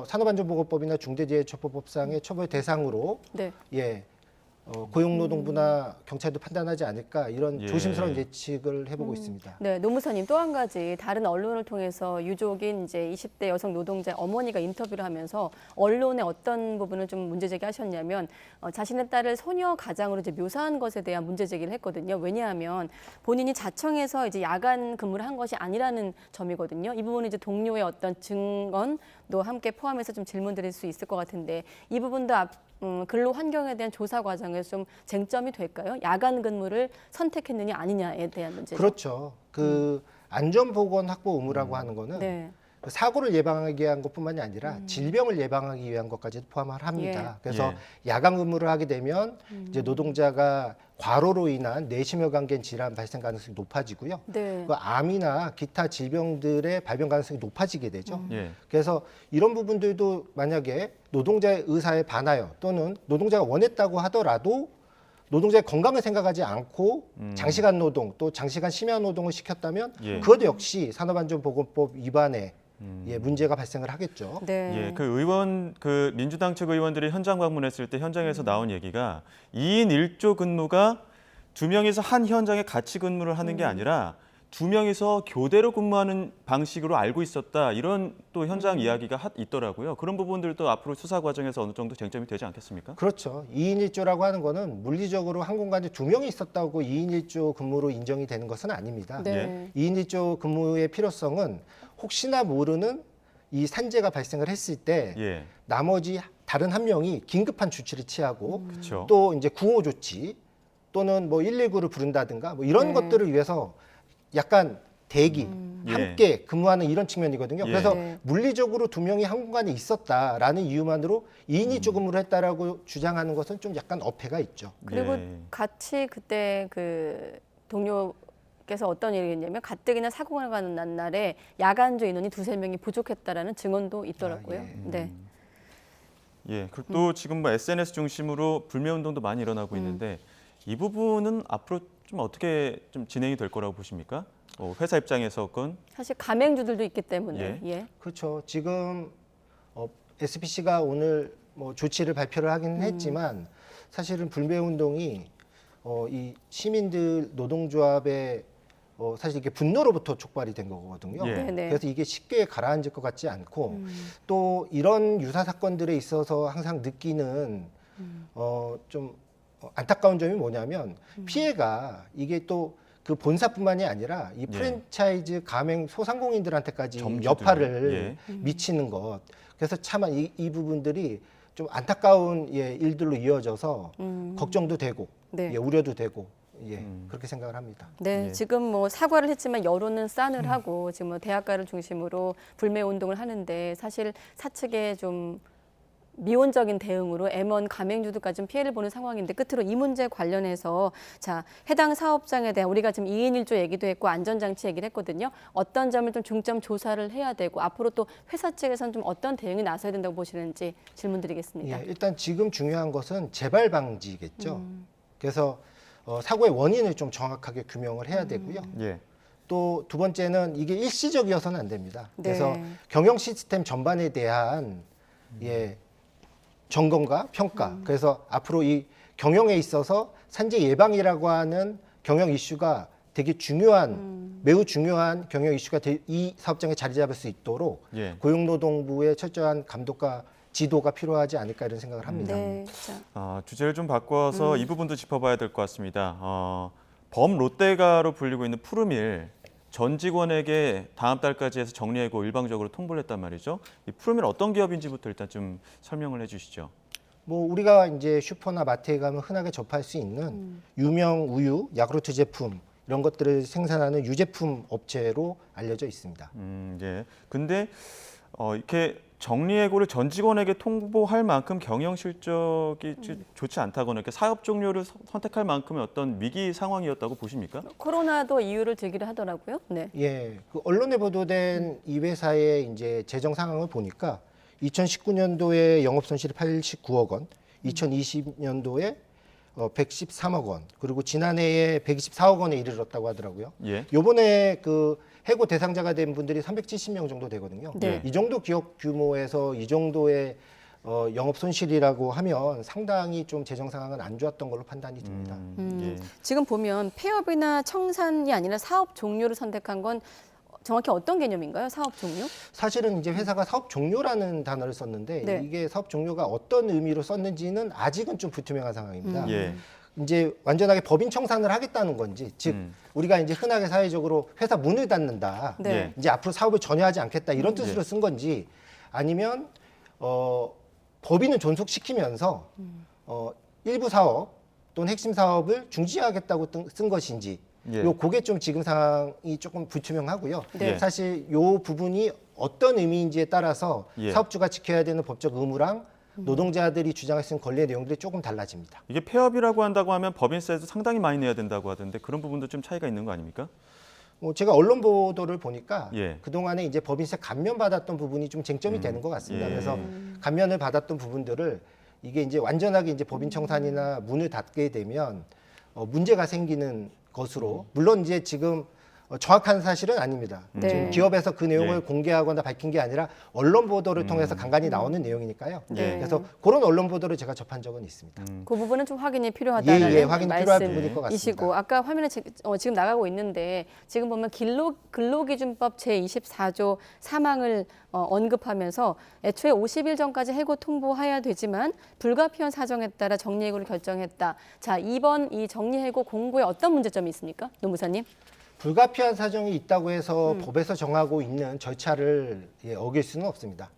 산업안전보건법이나 중대재해처벌법상의 처벌 대상으로 네. 고용노동부나 경찰도 판단하지 않을까 이런 예. 조심스러운 예측을 해보고 있습니다. 네, 노무사님 또 한 가지 다른 언론을 통해서 유족인 이제 20대 여성 노동자 어머니가 인터뷰를 하면서 언론의 어떤 부분을 좀 문제 제기하셨냐면 자신의 딸을 소녀 가장으로 이제 묘사한 것에 대한 문제 제기를 했거든요. 왜냐하면 본인이 자청해서 이제 야간 근무를 한 것이 아니라는 점이거든요. 이 부분은 이제 동료의 어떤 증언도 함께 포함해서 좀 질문드릴 수 있을 것 같은데 이 부분도 근로 환경에 대한 조사 과정에서 좀 쟁점이 될까요? 야간 근무를 선택했느냐 아니냐에 대한 문제죠. 그렇죠. 그 안전보건 확보 의무라고 하는 거는 네. 사고를 예방하기 위한 것뿐만이 아니라 질병을 예방하기 위한 것까지도 포함을 합니다. 예. 그래서 야간 근무를 하게 되면 이제 노동자가 과로로 인한 내심혈 관계 질환 발생 가능성이 높아지고요. 네. 그 암이나 기타 질병들의 발병 가능성이 높아지게 되죠. 예. 그래서 이런 부분들도 만약에 노동자의 의사에 반하여 또는 노동자가 원했다고 하더라도 노동자의 건강을 생각하지 않고 장시간 노동 또 장시간 심야 노동을 시켰다면 예. 그것도 역시 산업안전보건법 위반에 문제가 발생을 하겠죠. 네. 예, 그 민주당 측 의원들이 현장 방문했을 때 현장에서 나온 얘기가 2인 1조 근무가 2명이서 한 현장에 같이 근무를 하는 게 아니라 2명이서 교대로 근무하는 방식으로 알고 있었다. 이런 또 현장 이야기가 있더라고요. 그런 부분들도 앞으로 수사 과정에서 어느 정도 쟁점이 되지 않겠습니까? 그렇죠. 2인 1조라고 하는 거는 물리적으로 한 공간에 2명이 있었다고 2인 1조 근무로 인정이 되는 것은 아닙니다. 네. 2인 1조 근무의 필요성은 혹시나 모르는 이 산재가 발생을 했을 때 예. 나머지 다른 한 명이 긴급한 조치를 취하고 그렇죠. 또 이제 구호 조치 또는 뭐 119를 부른다든가 뭐 이런 네. 것들을 위해서 약간 대기 함께 근무하는 이런 측면이거든요. 예. 그래서 네. 물리적으로 2명이 한 공간에 있었다라는 이유만으로 2인 1조 근무를 했다라고 주장하는 것은 좀 약간 어폐가 있죠. 그리고 예. 같이 그때 그 동료께서 어떤 얘기를 했냐면 가뜩이나 사고가 난 날에 야간조 인원이 2~3명이 부족했다라는 증언도 있더라고요. 예. 네. 예, 그리고 또 지금 뭐 SNS 중심으로 불매 운동도 많이 일어나고 있는데 이 부분은 앞으로 좀 어떻게 좀 진행이 될 거라고 보십니까? 회사 입장에서건 사실 가맹주들도 있기 때문에 예. 그렇죠. 지금 SPC가 오늘 뭐 조치를 발표를 하긴 했지만 사실은 불매 운동이 이 시민들 노동조합의 사실 이게 분노로부터 촉발이 된 거거든요. 예. 네네. 그래서 이게 쉽게 가라앉을 것 같지 않고 또 이런 유사 사건들에 있어서 항상 느끼는 좀 안타까운 점이 뭐냐면 피해가 이게 또 그 본사뿐만이 아니라 이 프랜차이즈 가맹 소상공인들한테까지 점주들. 여파를 미치는 것. 그래서 참 이 부분들이 좀 안타까운 일들로 이어져서 걱정도 되고 네. 우려도 되고 그렇게 생각을 합니다. 네, 예. 지금 뭐 사과를 했지만 여론은 싸늘하고 지금 뭐 대학가를 중심으로 불매 운동을 하는데 사실 사측에 좀 미온적인 대응으로 M1 가맹주들까지 좀 피해를 보는 상황인데 끝으로 이 문제 관련해서 자 해당 사업장에 대한 우리가 지금 2인 1조 얘기도 했고 안전장치 얘기를 했거든요. 어떤 점을 좀 중점 조사를 해야 되고 앞으로 또 회사 측에서는 좀 어떤 대응이 나서야 된다고 보시는지 질문 드리겠습니다. 일단 지금 중요한 것은 재발 방지겠죠. 그래서 사고의 원인을 좀 정확하게 규명을 해야 되고요. 예. 또 두 번째는 이게 일시적이어서는 안 됩니다. 그래서 네. 경영 시스템 전반에 대한 점검과 평가. 그래서 앞으로 이 경영에 있어서 산재 예방이라고 하는 경영 이슈가 되게 중요한, 매우 중요한 경영 이슈가 이 사업장에 자리 잡을 수 있도록 고용노동부의 철저한 감독과 지도가 필요하지 않을까 이런 생각을 합니다. 네, 주제를 좀 바꿔서 이 부분도 짚어봐야 될 것 같습니다. 범롯데가로 불리고 있는 푸르밀 전 직원에게 다음 달까지 해서 정리해고 일방적으로 통보를 했단 말이죠. 이 푸르밀 어떤 기업인지부터 일단 좀 설명을 해주시죠. 뭐 우리가 이제 슈퍼나 마트에 가면 흔하게 접할 수 있는 유명 우유, 야쿠르트 제품 이런 것들을 생산하는 유제품 업체로 알려져 있습니다. 예. 근데 이렇게 정리해고를 전 직원에게 통보할 만큼 경영 실적이 좋지 않다거나 이렇게 사업 종료를 선택할 만큼의 어떤 위기 상황이었다고 보십니까? 코로나도 이유를 들기를 하더라고요. 네. 예, 그 언론에 보도된 이 회사의 이제 재정 상황을 보니까 2019년도에 영업 손실이 89억 원, 2020년도에 113억 원, 그리고 지난해에 124억 원에 이르렀다고 하더라고요. 요번에 그 해고 대상자가 된 분들이 370명 정도 되거든요. 네. 이 정도 기업 규모에서 이 정도의 영업 손실이라고 하면 상당히 좀 재정 상황은 안 좋았던 걸로 판단이 듭니다. 지금 보면 폐업이나 청산이 아니라 사업 종료를 선택한 건 정확히 어떤 개념인가요? 사업 종료? 사실은 이제 회사가 사업 종료라는 단어를 썼는데 이게 사업 종료가 어떤 의미로 썼는지는 아직은 좀 불투명한 상황입니다. 이제 완전하게 법인 청산을 하겠다는 건지, 즉 우리가 이제 흔하게 사회적으로 회사 문을 닫는다, 이제 앞으로 사업을 전혀 하지 않겠다 이런 뜻으로 쓴 건지, 아니면 법인을 존속시키면서 일부 사업 또는 핵심 사업을 중지하겠다고 쓴 것인지, 그게 좀 지금 상황이 조금 불투명하고요. 사실 요 부분이 어떤 의미인지에 따라서 사업주가 지켜야 되는 법적 의무랑 노동자들이 주장할 수 있는 권리의 내용들이 조금 달라집니다. 이게 폐업이라고 한다고 하면 법인세도 상당히 많이 내야 된다고 하던데 그런 부분도 좀 차이가 있는 거 아닙니까? 제가 언론 보도를 보니까 그동안에 이제 법인세 감면 받았던 부분이 좀 쟁점이 되는 것 같습니다. 그래서 감면을 받았던 부분들을 이게 이제 완전하게 이제 법인 청산이나 문을 닫게 되면 문제가 생기는 것으로, 물론 이제 지금 정확한 사실은 아닙니다. 지금 기업에서 그 내용을 공개하거나 밝힌 게 아니라 언론 보도를 통해서 간간히 나오는 내용이니까요. 그래서 그런 언론 보도를 제가 접한 적은 있습니다. 그 부분은 좀 확인이 필요하다는 확인이 필요한 부분일 것 말씀이시고, 아까 화면에 지금 나가고 있는데 지금 보면 근로기준법 제24조 3항을 언급하면서 애초에 50일 전까지 해고 통보해야 되지만 불가피한 사정에 따라 정리해고를 결정했다. 자, 이번 이 정리해고 공고에 어떤 문제점이 있습니까? 노무사님. 불가피한 사정이 있다고 해서 법에서 정하고 있는 절차를 어길 수는 없습니다.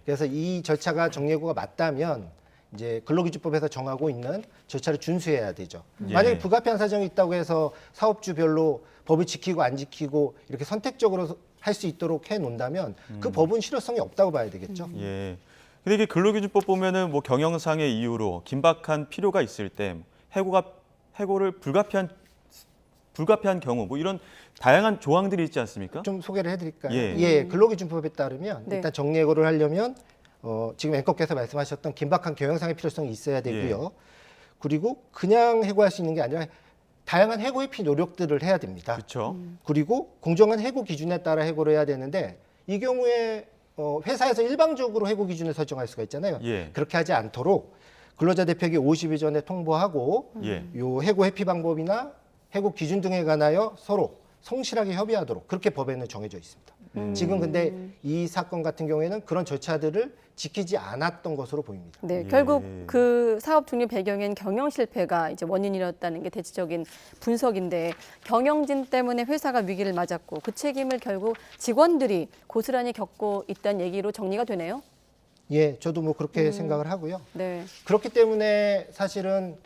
그래서 이 절차가 정리해고가 맞다면 이제 근로기준법에서 정하고 있는 절차를 준수해야 되죠. 만약에 불가피한 사정이 있다고 해서 사업주별로 법을 지키고 안 지키고 이렇게 선택적으로 할 수 있도록 해놓는다면 그 법은 실효성이 없다고 봐야 되겠죠. 근데 이게 근로기준법 보면은 뭐 경영상의 이유로 긴박한 필요가 있을 때 해고를 불가피한 경우 뭐 이런 다양한 조항들이 있지 않습니까? 좀 소개를 해드릴까요? 근로기준법에 따르면 일단 정리해고를 하려면 지금 앵커께서 말씀하셨던 긴박한 경영상의 필요성이 있어야 되고요. 그리고 그냥 해고할 수 있는 게 아니라 다양한 해고 회피 노력들을 해야 됩니다. 그리고 공정한 해고 기준에 따라 해고를 해야 되는데 이 경우에 회사에서 일방적으로 해고 기준을 설정할 수가 있잖아요. 그렇게 하지 않도록 근로자 대표에게 50일 전에 통보하고 요 해고 회피 방법이나 해고 기준 등에 관하여 서로 성실하게 협의하도록 그렇게 법에는 정해져 있습니다. 지금 근데 이 사건 같은 경우에는 그런 절차들을 지키지 않았던 것으로 보입니다. 결국 그 사업 종료 배경엔 경영 실패가 이제 원인이었다는 게 대체적인 분석인데, 경영진 때문에 회사가 위기를 맞았고 그 책임을 결국 직원들이 고스란히 겪고 있다는 얘기로 정리가 되네요. 저도 뭐 그렇게 생각을 하고요. 그렇기 때문에 사실은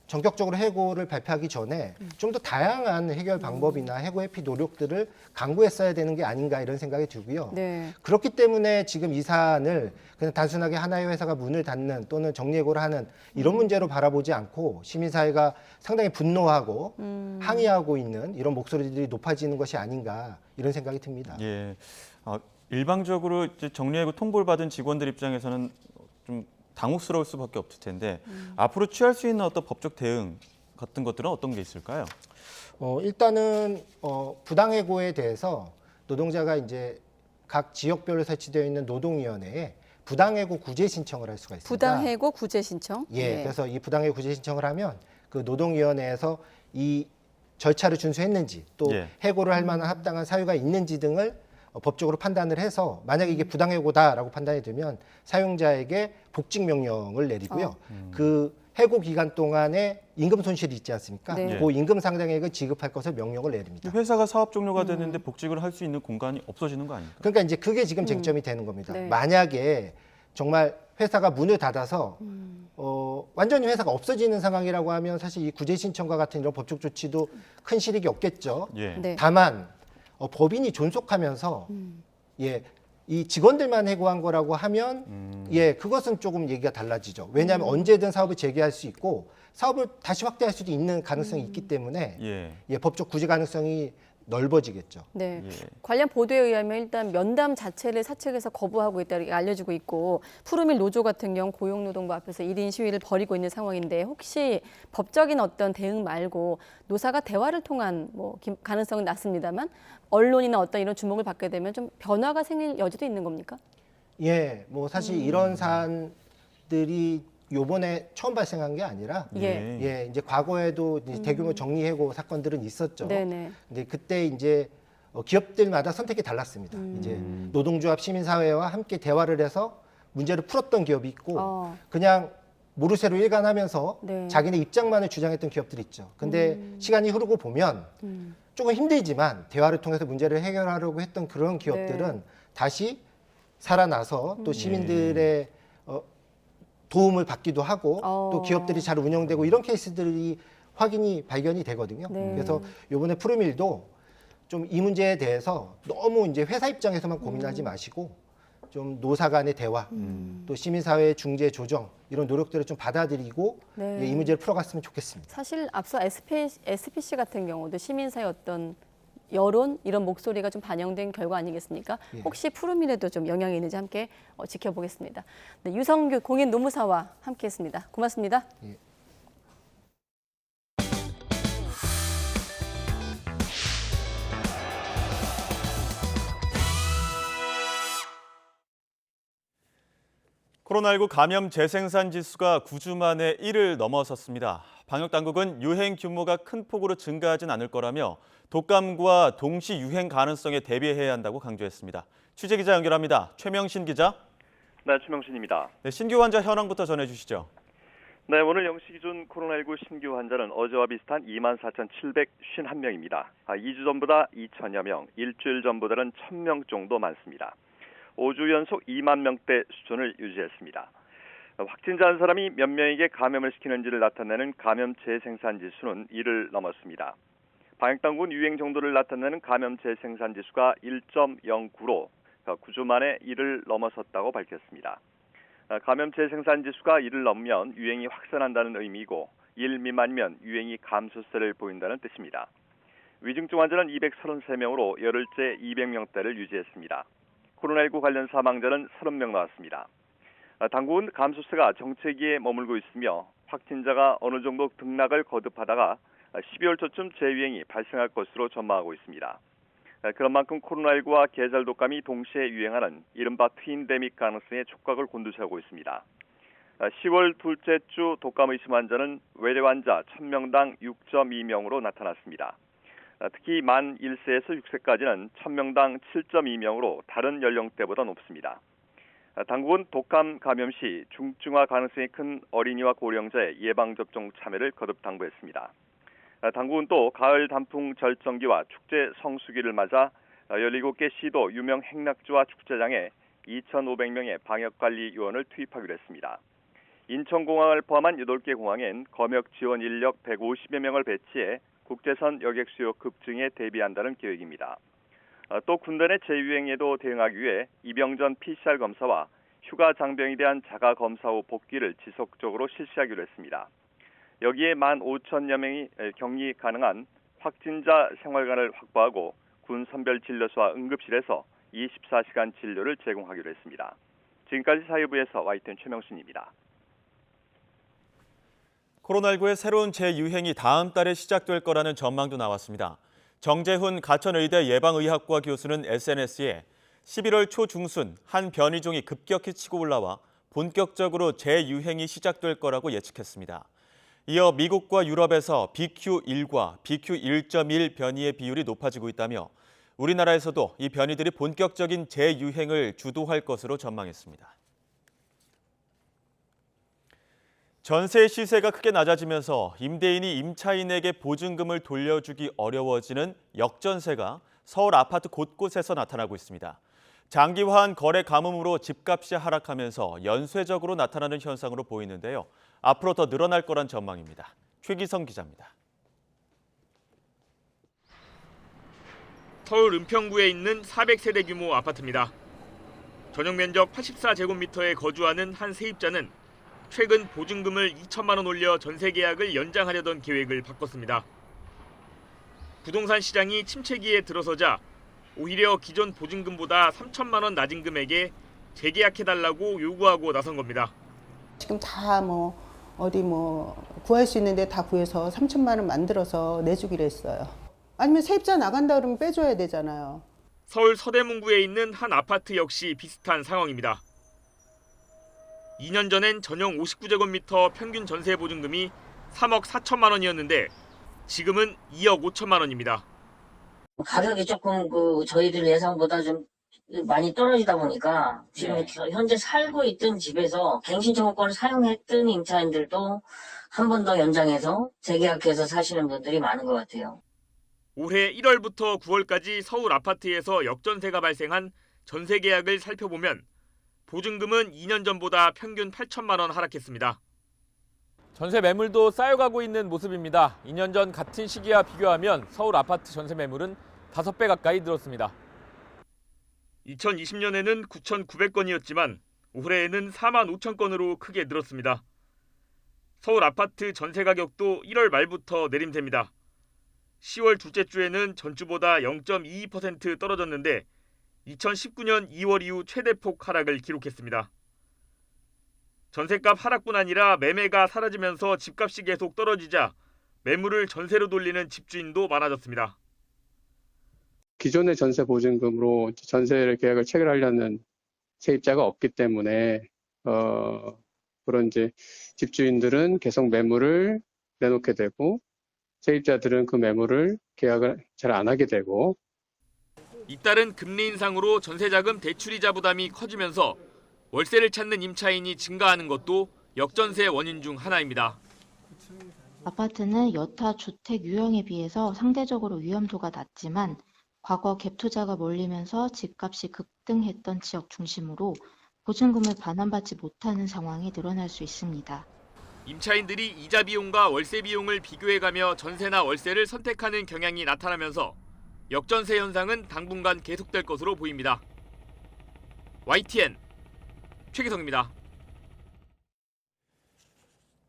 전격적으로 해고를 발표하기 전에 좀 더 다양한 해결 방법이나 해고 회피 노력들을 강구했어야 되는 게 아닌가 이런 생각이 들고요. 그렇기 때문에 지금 이 사안을 그냥 단순하게 하나의 회사가 문을 닫는 또는 정리해고를 하는 이런 문제로 바라보지 않고 시민사회가 상당히 분노하고 항의하고 있는 이런 목소리들이 높아지는 것이 아닌가 이런 생각이 듭니다. 일방적으로 이제 정리해고 통보를 받은 직원들 입장에서는 좀 당혹스러울 수밖에 없을 텐데 앞으로 취할 수 있는 어떤 법적 대응 같은 것들은 어떤 게 있을까요? 일단은 부당해고에 대해서 노동자가 이제 각 지역별로 설치되어 있는 노동위원회에 부당해고 구제 신청을 할 수가 있습니다. 부당해고 구제 신청? 예, 그래서 이 부당해고 구제 신청을 하면 그 노동위원회에서 이 절차를 준수했는지 또 해고를 할 만한 합당한 사유가 있는지 등을 법적으로 판단을 해서 만약에 이게 부당해고다라고 판단이 되면 사용자에게 복직 명령을 내리고요. 그 해고 기간 동안에 임금 손실이 있지 않습니까? 네. 그 임금 상당액을 지급할 것을 명령을 내립니다. 회사가 사업 종료가 됐는데 복직을 할 수 있는 공간이 없어지는 거 아닙니까? 그러니까 이제 그게 지금 쟁점이 되는 겁니다. 네. 만약에 정말 회사가 문을 닫아서 완전히 회사가 없어지는 상황이라고 하면 사실 이 구제 신청과 같은 이런 법적 조치도 큰 실익이 없겠죠. 네. 다만 법인이 존속하면서 이 직원들만 해고한 거라고 하면 그것은 조금 얘기가 달라지죠. 왜냐하면 언제든 사업을 재개할 수 있고 사업을 다시 확대할 수도 있는 가능성이 있기 때문에 법적 구제 가능성이 넓어지겠죠. 네. 관련 보도에 의하면 일단 면담 자체를 사측에서 거부하고 있다고 알려지고 있고 푸르밀 노조 같은 경우 고용노동부 앞에서 1인 시위를 벌이고 있는 상황인데 혹시 법적인 어떤 대응 말고 노사가 대화를 통한 가능성은 낮습니다만 언론이나 어떤 이런 주목을 받게 되면 좀 변화가 생길 여지도 있는 겁니까? 예, 사실 이런 사안들이 요번에 처음 발생한 게 아니라 이제 과거에도 이제 대규모 정리해고 사건들은 있었죠. 네네. 근데 그때 이제 기업들마다 선택이 달랐습니다. 이제 노동조합 시민사회와 함께 대화를 해서 문제를 풀었던 기업이 있고 그냥 모르쇠로 일관하면서 자기네 입장만을 주장했던 기업들이 있죠. 근데 시간이 흐르고 보면 조금 힘들지만 대화를 통해서 문제를 해결하려고 했던 그런 기업들은 다시 살아나서 또 시민들의 도움을 받기도 하고 또 기업들이 잘 운영되고 이런 케이스들이 발견이 되거든요. 그래서 이번에 푸르밀도 좀 이 문제에 대해서 너무 이제 회사 입장에서만 고민하지 마시고 좀 노사 간의 대화, 또 시민사회의 중재 조정 이런 노력들을 좀 받아들이고 이 문제를 풀어갔으면 좋겠습니다. 사실 앞서 SPC 같은 경우도 시민사회 어떤 여론 이런 목소리가 좀 반영된 결과 아니겠습니까? 혹시 푸르밀에도 좀 영향이 있는지 함께 지켜보겠습니다. 네, 유성규 공인노무사와 함께했습니다. 고맙습니다. 코로나19 감염 재생산 지수가 9주 만에 1을 넘어섰습니다. 방역당국은 유행 규모가 큰 폭으로 증가하진 않을 거라며 독감과 동시 유행 가능성에 대비해야 한다고 강조했습니다. 취재기자 연결합니다. 최명신 기자. 네, 최명신입니다. 네, 신규 환자 현황부터 전해주시죠. 네, 오늘 0시 기준 코로나19 신규 환자는 어제와 비슷한 24,751명입니다. 2주 전보다 2천여 명, 일주일 전보다는 1,000명 정도 많습니다. 5주 연속 2만 명대 수준을 유지했습니다. 확진자 한 사람이 몇 명에게 감염을 시키는지를 나타내는 감염 재생산 지수는 1을 넘었습니다. 방역당국은 유행 정도를 나타내는 감염 재생산 지수가 1.09로 9주 만에 1을 넘어섰다고 밝혔습니다. 감염 재생산 지수가 1을 넘으면 유행이 확산한다는 의미이고 1 미만이면 유행이 감소세를 보인다는 뜻입니다. 위중증 환자는 233명으로 열흘째 200명대를 유지했습니다. 코로나19 관련 사망자는 30명 나왔습니다. 당국은 감소세가 정체기에 머물고 있으며 확진자가 어느 정도 등락을 거듭하다가 12월 초쯤 재유행이 발생할 것으로 전망하고 있습니다. 그런 만큼 코로나19와 계절 독감이 동시에 유행하는 이른바 트윈데믹 가능성에 촉각을 곤두세우고 있습니다. 10월 둘째 주 독감 의심 환자는 외래 환자 1000명당 6.2명으로 나타났습니다. 특히 만 1세에서 6세까지는 1000명당 7.2명으로 다른 연령대보다 높습니다. 당국은 독감 감염 시 중증화 가능성이 큰 어린이와 고령자의 예방접종 참여를 거듭 당부했습니다. 당국은 또 가을 단풍 절정기와 축제 성수기를 맞아 17개 시도 유명 행락지와 축제장에 2,500명의 방역관리 요원을 투입하기로 했습니다. 인천공항을 포함한 8개 공항엔 검역 지원 인력 150여 명을 배치해 국제선 여객 수요 급증에 대비한다는 계획입니다. 또 군대 내 재유행에도 대응하기 위해 입영 전 PCR 검사와 휴가 장병에 대한 자가 검사 후 복귀를 지속적으로 실시하기로 했습니다. 여기에 15,000여 명이 격리 가능한 확진자 생활관을 확보하고 군 선별진료소와 응급실에서 24시간 진료를 제공하기로 했습니다. 지금까지 사회부에서 YTN 최명신입니다. 코로나19의 새로운 재유행이 다음 달에 시작될 거라는 전망도 나왔습니다. 정재훈 가천의대 예방의학과 교수는 SNS에 11월 초중순 한 변이종이 급격히 치고 올라와 본격적으로 재유행이 시작될 거라고 예측했습니다. 이어 미국과 유럽에서 BQ1과 BQ1.1 변이의 비율이 높아지고 있다며 우리나라에서도 이 변이들이 본격적인 재유행을 주도할 것으로 전망했습니다. 전세 시세가 크게 낮아지면서 임대인이 임차인에게 보증금을 돌려주기 어려워지는 역전세가 서울 아파트 곳곳에서 나타나고 있습니다. 장기화한 거래 가뭄으로 집값이 하락하면서 연쇄적으로 나타나는 현상으로 보이는데요. 앞으로 더 늘어날 거란 전망입니다. 최기성 기자입니다. 서울 은평구에 있는 400세대 규모 아파트입니다. 전용 면적 84제곱미터에 거주하는 한 세입자는 최근 보증금을 2천만 원 올려 전세 계약을 연장하려던 계획을 바꿨습니다. 부동산 시장이 침체기에 들어서자 오히려 기존 보증금보다 3천만 원 낮은 금액에 재계약해달라고 요구하고 나선 겁니다. 지금 다 어디 구할 수 있는데 다 구해서 3천만 원 만들어서 내주기로 했어요. 아니면 세입자 나간다 그러면 빼줘야 되잖아요. 서울 서대문구에 있는 한 아파트 역시 비슷한 상황입니다. 2년 전엔 전용 59제곱미터 평균 전세 보증금이 3억 4천만 원이었는데 지금은 2억 5천만 원입니다. 가격이 조금 저희들 예상보다 좀 많이 떨어지다 보니까 지금 현재 살고 있던 집에서 갱신청구권을 사용했던 임차인들도 한 번 더 연장해서 재계약해서 사시는 분들이 많은 것 같아요. 올해 1월부터 9월까지 서울 아파트에서 역전세가 발생한 전세 계약을 살펴보면 보증금은 2년 전보다 평균 8천만 원 하락했습니다. 전세 매물도 쌓여가고 있는 모습입니다. 2년 전 같은 시기와 비교하면 서울 아파트 전세 매물은 5배 가까이 늘었습니다. 2020년에는 9,900건이었지만 올해에는 4만 5천 건으로 크게 늘었습니다. 서울 아파트 전세 가격도 1월 말부터 내림세입니다. 10월 둘째 주에는 전주보다 0.22% 떨어졌는데 2019년 2월 이후 최대폭 하락을 기록했습니다. 전세값 하락뿐 아니라 매매가 사라지면서 집값이 계속 떨어지자 매물을 전세로 돌리는 집주인도 많아졌습니다. 기존의 전세 보증금으로 전세 계약을 체결하려는 세입자가 없기 때문에 그런 집주인들은 계속 매물을 내놓게 되고 세입자들은 그 매물을 계약을 잘 안 하게 되고 잇따른 금리 인상으로 전세자금 대출이자 부담이 커지면서 월세를 찾는 임차인이 증가하는 것도 역전세 원인 중 하나입니다. 아파트는 여타 주택 유형에 비해서 상대적으로 위험도가 낮지만 과거 갭 투자가 몰리면서 집값이 급등했던 지역 중심으로 보증금을 반환받지 못하는 상황이 늘어날 수 있습니다. 임차인들이 이자 비용과 월세 비용을 비교해가며 전세나 월세를 선택하는 경향이 나타나면서 역전세 현상은 당분간 계속될 것으로 보입니다. YTN 최기성입니다.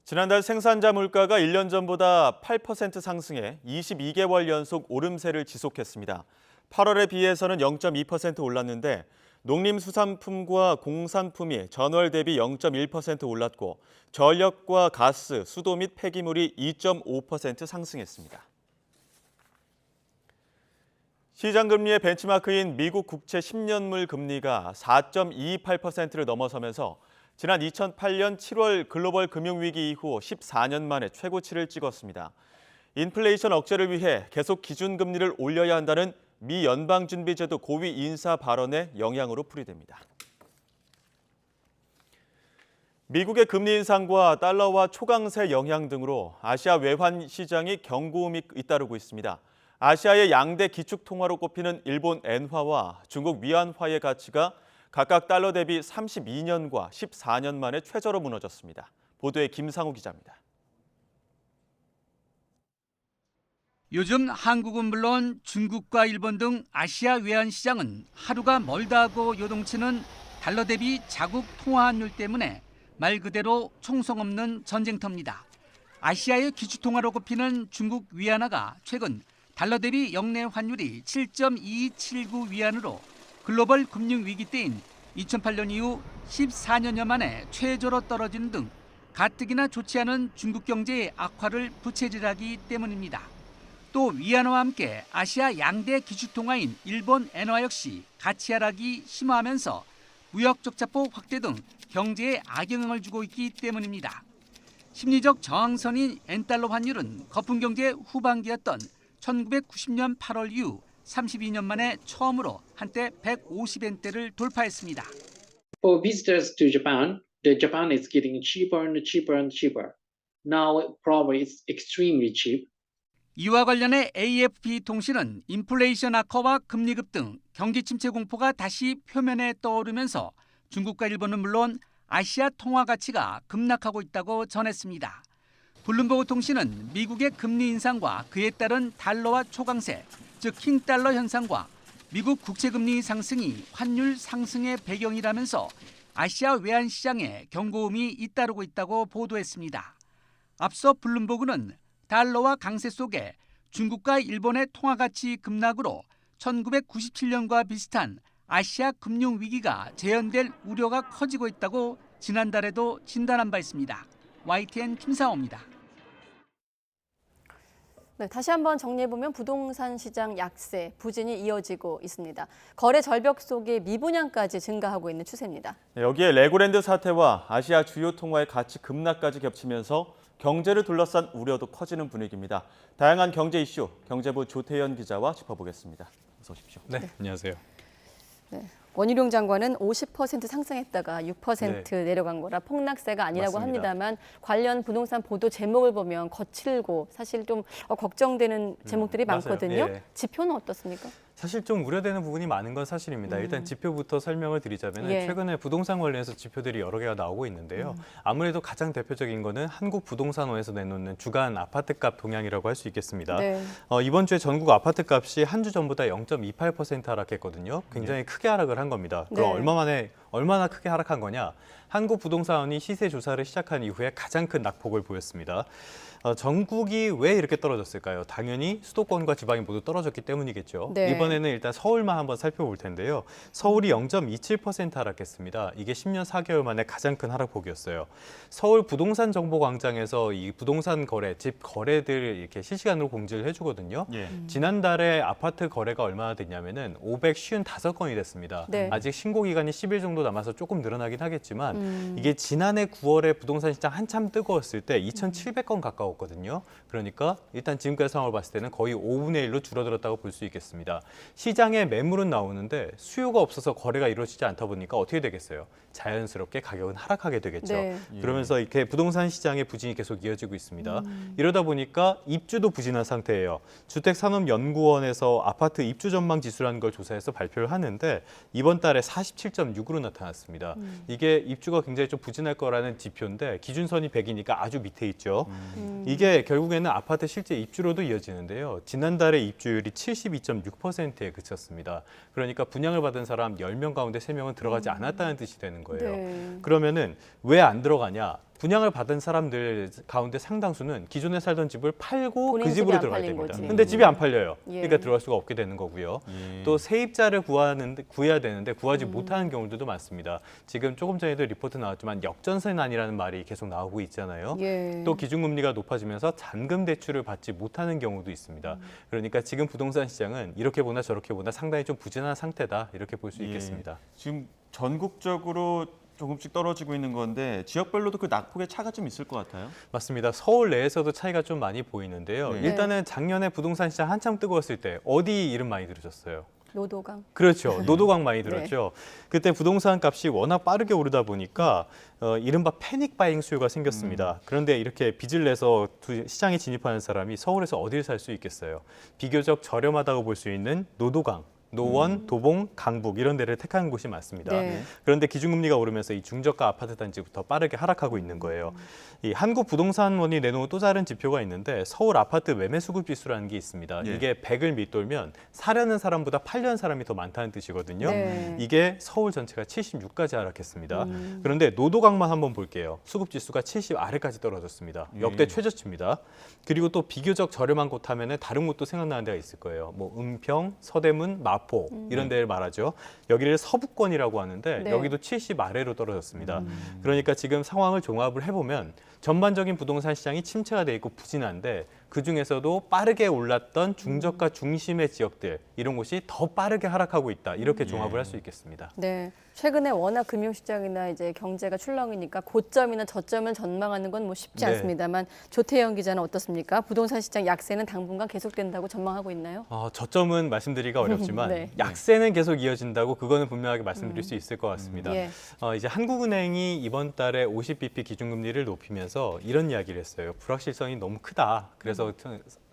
지난달 생산자 물가가 1년 전보다 8% 상승해 22개월 연속 오름세를 지속했습니다. 8월에 비해서는 0.2% 올랐는데 농림수산품과 공산품이 전월 대비 0.1% 올랐고 전력과 가스, 수도 및 폐기물이 2.5% 상승했습니다. 시장금리의 벤치마크인 미국 국채 10년물 금리가 4.228%를 넘어서면서 지난 2008년 7월 글로벌 금융위기 이후 14년 만에 최고치를 찍었습니다. 인플레이션 억제를 위해 계속 기준금리를 올려야 한다는 미 연방준비제도 고위 인사 발언의 영향으로 풀이됩니다. 미국의 금리 인상과 달러와 초강세 영향 등으로 아시아 외환 시장이 경고음이 잇따르고 있습니다. 아시아의 양대 기축통화로 꼽히는 일본 엔화와 중국 위안화의 가치가 각각 달러 대비 32년과 14년 만에 최저로 무너졌습니다. 보도에 김상우 기자입니다. 요즘 한국은 물론 중국과 일본 등 아시아 외환 시장은 하루가 멀다 하고 요동치는 달러 대비 자국 통화환율 때문에 말 그대로 총성 없는 전쟁터입니다. 아시아의 기축통화로 꼽히는 중국 위안화가 최근 달러 대비 역내 환율이 7.2279 위안으로 글로벌 금융위기 때인 2008년 이후 14년여 만에 최저로 떨어지는 등 가뜩이나 좋지 않은 중국 경제의 악화를 부채질하기 때문입니다. 또 위안화와 함께 아시아 양대 기축통화인 일본 엔화 역시 가치 하락이 심화하면서 무역 적자폭 확대 등 경제에 악영향을 주고 있기 때문입니다. 심리적 저항선인 엔달러 환율은 거품 경제 후반기였던 1990년 8월 이후 32년 만에 처음으로 한때 150엔대를 돌파했습니다. For visitors to Japan, the Japan is getting cheaper and cheaper and cheaper. Now probably it's extremely cheap. 이와 관련해 AFP 통신은 인플레이션 악화와 금리급 등 경기 침체 공포가 다시 표면에 떠오르면서 중국과 일본은 물론 아시아 통화 가치가 급락하고 있다고 전했습니다. 블룸버그 통신은 미국의 금리 인상과 그에 따른 달러화 초강세, 즉 킹달러 현상과 미국 국채금리 상승이 환율 상승의 배경이라면서 아시아 외환 시장에 경고음이 잇따르고 있다고 보도했습니다. 앞서 블룸버그는 달러화 강세 속에 중국과 일본의 통화 가치 급락으로 1997년과 비슷한 아시아 금융 위기가 재현될 우려가 커지고 있다고 지난달에도 진단한 바 있습니다. YTN 김상호입니다. 네, 다시 한번 정리해보면 부동산 시장 약세, 부진이 이어지고 있습니다. 거래 절벽 속에 미분양까지 증가하고 있는 추세입니다. 네, 여기에 레고랜드 사태와 아시아 주요 통화의 가치 급락까지 겹치면서 경제를 둘러싼 우려도 커지는 분위기입니다. 다양한 경제 이슈, 경제부 조태현 기자와 짚어보겠습니다. 어서 오십시오. 네, 안녕하세요. 네. 원희룡 장관은 50% 상승했다가 6% 내려간 거라 폭락세가 아니라고 맞습니다. 합니다만 관련 부동산 보도 제목을 보면 거칠고 사실 좀 걱정되는 제목들이 많거든요. 맞아요. 예. 지표는 어떻습니까? 사실 좀 우려되는 부분이 많은 건 사실입니다. 일단 지표부터 설명을 드리자면 예. 최근에 부동산 관련해서 지표들이 여러 개가 나오고 있는데요. 아무래도 가장 대표적인 거는 한국부동산원에서 내놓는 주간 아파트값 동향이라고 할 수 있겠습니다. 네. 이번 주에 전국 아파트값이 한 주 전보다 0.28% 하락했거든요. 굉장히 크게 하락을 한 겁니다. 그럼 네. 얼마나 크게 하락한 거냐? 한국부동산원이 시세 조사를 시작한 이후에 가장 큰 낙폭을 보였습니다. 전국이 왜 이렇게 떨어졌을까요? 당연히 수도권과 지방이 모두 떨어졌기 때문이겠죠. 네. 이번에는 일단 서울만 한번 살펴볼 텐데요. 서울이 0.27% 하락했습니다. 이게 10년 4개월 만에 가장 큰 하락폭이었어요. 서울 부동산 정보 광장에서 이 부동산 거래, 집 거래들 이렇게 실시간으로 공지를 해주거든요. 예. 지난달에 아파트 거래가 얼마나 됐냐면은 555건이 됐습니다. 네. 아직 신고 기간이 10일 정도 남아서 조금 늘어나긴 하겠지만 이게 지난해 9월에 부동산 시장 한참 뜨거웠을 때 2,700건 가까웠거든요. 그러니까 일단 지금까지 상황을 봤을 때는 거의 5분의 1로 줄어들었다고 볼 수 있겠습니다. 시장에 매물은 나오는데 수요가 없어서 거래가 이루어지지 않다 보니까 어떻게 되겠어요? 자연스럽게 가격은 하락하게 되겠죠. 네. 그러면서 이렇게 부동산 시장의 부진이 계속 이어지고 있습니다. 이러다 보니까 입주도 부진한 상태예요. 주택산업연구원에서 아파트 입주 전망 지수라는 걸 조사해서 발표를 하는데 이번 달에 47.6으로 나타났습니다. 이게 입주가 굉장히 좀 부진할 거라는 지표인데 기준선이 100이니까 아주 밑에 있죠. 이게 결국에는 아파트 실제 입주로도 이어지는데요. 지난달에 입주율이 72.6%에 그쳤습니다. 그러니까 분양을 받은 사람 10명 가운데 3명은 들어가지 않았다는 뜻이 되는 거예요. 네. 그러면은 왜 안 들어가냐? 분양을 받은 사람들 가운데 상당수는 기존에 살던 집을 팔고 본인 그 집이 집으로 안 들어가야 팔린 됩니다. 거지. 근데 집이 안 팔려요. 예. 그러니까 들어갈 수가 없게 되는 거고요. 또 세입자를 구해야 되는데 구하지 못하는 경우들도 많습니다. 지금 조금 전에도 리포트 나왔지만 역전세난이라는 말이 계속 나오고 있잖아요. 예. 또 기준금리가 높아지면서 잔금 대출을 받지 못하는 경우도 있습니다. 그러니까 지금 부동산 시장은 이렇게 보나 저렇게 보나 상당히 좀 부진한 상태다 이렇게 볼 수 있겠습니다. 지금 전국적으로 조금씩 떨어지고 있는 건데 지역별로도 그 낙폭의 차가 좀 있을 것 같아요. 맞습니다. 서울 내에서도 차이가 좀 많이 보이는데요. 네. 일단은 작년에 부동산 시장 한참 뜨거웠을 때 어디 이름 많이 들으셨어요? 노도강. 그렇죠. 노도강 많이 들었죠. 그때 부동산 값이 워낙 빠르게 오르다 보니까 이른바 패닉 바잉 수요가 생겼습니다. 그런데 이렇게 빚을 내서 시장에 진입하는 사람이 서울에서 어딜 살 수 있겠어요? 비교적 저렴하다고 볼 수 있는 노도강. 노원, 도봉, 강북 이런 데를 택하는 곳이 많습니다. 네. 그런데 기준금리가 오르면서 이 중저가 아파트 단지부터 빠르게 하락하고 있는 거예요. 이 한국부동산원이 내놓은 또 다른 지표가 있는데 서울 아파트 매매 수급 지수라는 게 있습니다. 예. 이게 100을 밑돌면 사려는 사람보다 팔려는 사람이 더 많다는 뜻이거든요. 네. 이게 서울 전체가 76까지 하락했습니다. 그런데 노도강만 한번 볼게요. 수급 지수가 70 아래까지 떨어졌습니다. 역대 최저치입니다. 그리고 또 비교적 저렴한 곳 하면은 다른 곳도 생각나는 데가 있을 거예요. 뭐 은평, 서대문, 마포 이런 데를 말하죠. 여기를 서부권이라고 하는데 네. 여기도 70 아래로 떨어졌습니다. 그러니까 지금 상황을 종합을 해보면 전반적인 부동산 시장이 침체가 돼 있고 부진한데 그중에서도 빠르게 올랐던 중저가 중심의 지역들 이런 곳이 더 빠르게 하락하고 있다. 이렇게 종합을 할 수 있겠습니다. 네, 최근에 워낙 금융시장이나 이제 경제가 출렁이니까 고점이나 저점을 전망하는 건 뭐 쉽지 네. 않습니다만 조태영 기자는 어떻습니까? 부동산 시장 약세는 당분간 계속된다고 전망하고 있나요? 저점은 말씀드리기가 어렵지만 네. 약세는 계속 이어진다고 그거는 분명하게 말씀드릴 수 있을 것 같습니다. 예. 이제 한국은행이 이번 달에 50bp 기준금리를 높이면서 이런 이야기를 했어요. 불확실성이 너무 크다. 그래서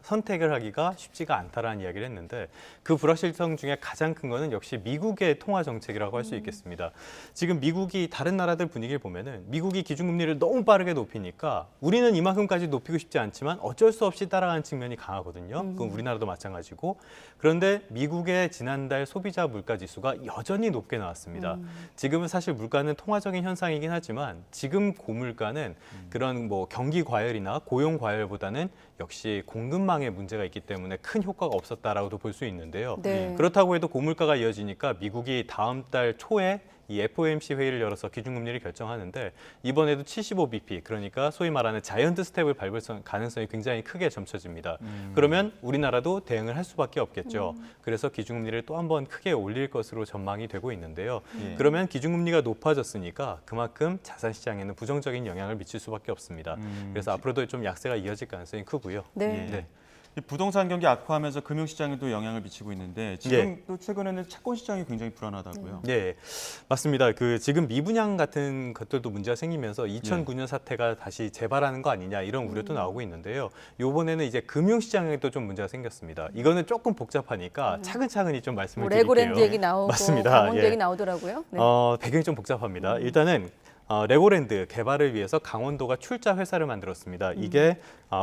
선택을 하기가 쉽지가 않다라는 이야기를 했는데 그 불확실성 중에 가장 큰 거는 역시 미국의 통화 정책이라고 할 수 있겠습니다. 지금 미국이 다른 나라들 분위기를 보면은 미국이 기준금리를 너무 빠르게 높이니까 우리는 이만큼까지 높이고 싶지 않지만 어쩔 수 없이 따라가는 측면이 강하거든요. 그건 우리나라도 마찬가지고. 그런데 미국의 지난달 소비자 물가 지수가 여전히 높게 나왔습니다. 지금은 사실 물가는 통화적인 현상이긴 하지만 지금 고물가는 그런 뭐 경기 과열이나 고용 과열보다는 역시 공급망에 문제가 있기 때문에 큰 효과가 없었다라고도 볼 수 있는데요. 네. 그렇다고 해도 고물가가 이어지니까 미국이 다음 달 초에 이 FOMC 회의를 열어서 기준금리를 결정하는데 이번에도 75bp 그러니까 소위 말하는 자이언트 스텝을 밟을 가능성이 굉장히 크게 점쳐집니다. 그러면 우리나라도 대응을 할 수밖에 없겠죠. 그래서 기준금리를 또 한 번 크게 올릴 것으로 전망이 되고 있는데요. 그러면 기준금리가 높아졌으니까 그만큼 자산시장에는 부정적인 영향을 미칠 수밖에 없습니다. 그래서 앞으로도 좀 약세가 이어질 가능성이 크고요. 네. 네. 이 부동산 경기 악화하면서 금융시장에도 영향을 미치고 있는데 지금 또 최근에는 채권 시장이 굉장히 불안하다고요. 네, 맞습니다. 지금 미분양 같은 것들도 문제가 생기면서 2009년 사태가 다시 재발하는 거 아니냐 이런 우려도 나오고 있는데요. 이번에는 이제 금융시장에도 좀 문제가 생겼습니다. 이거는 조금 복잡하니까 차근차근히 좀 말씀을 드릴게요. 레고랜드 얘기 나오고 맞습니다. 강원도 얘기 나오더라고요. 네. 배경이 좀 복잡합니다. 일단은 레고랜드 개발을 위해서 강원도가 출자 회사를 만들었습니다. 이게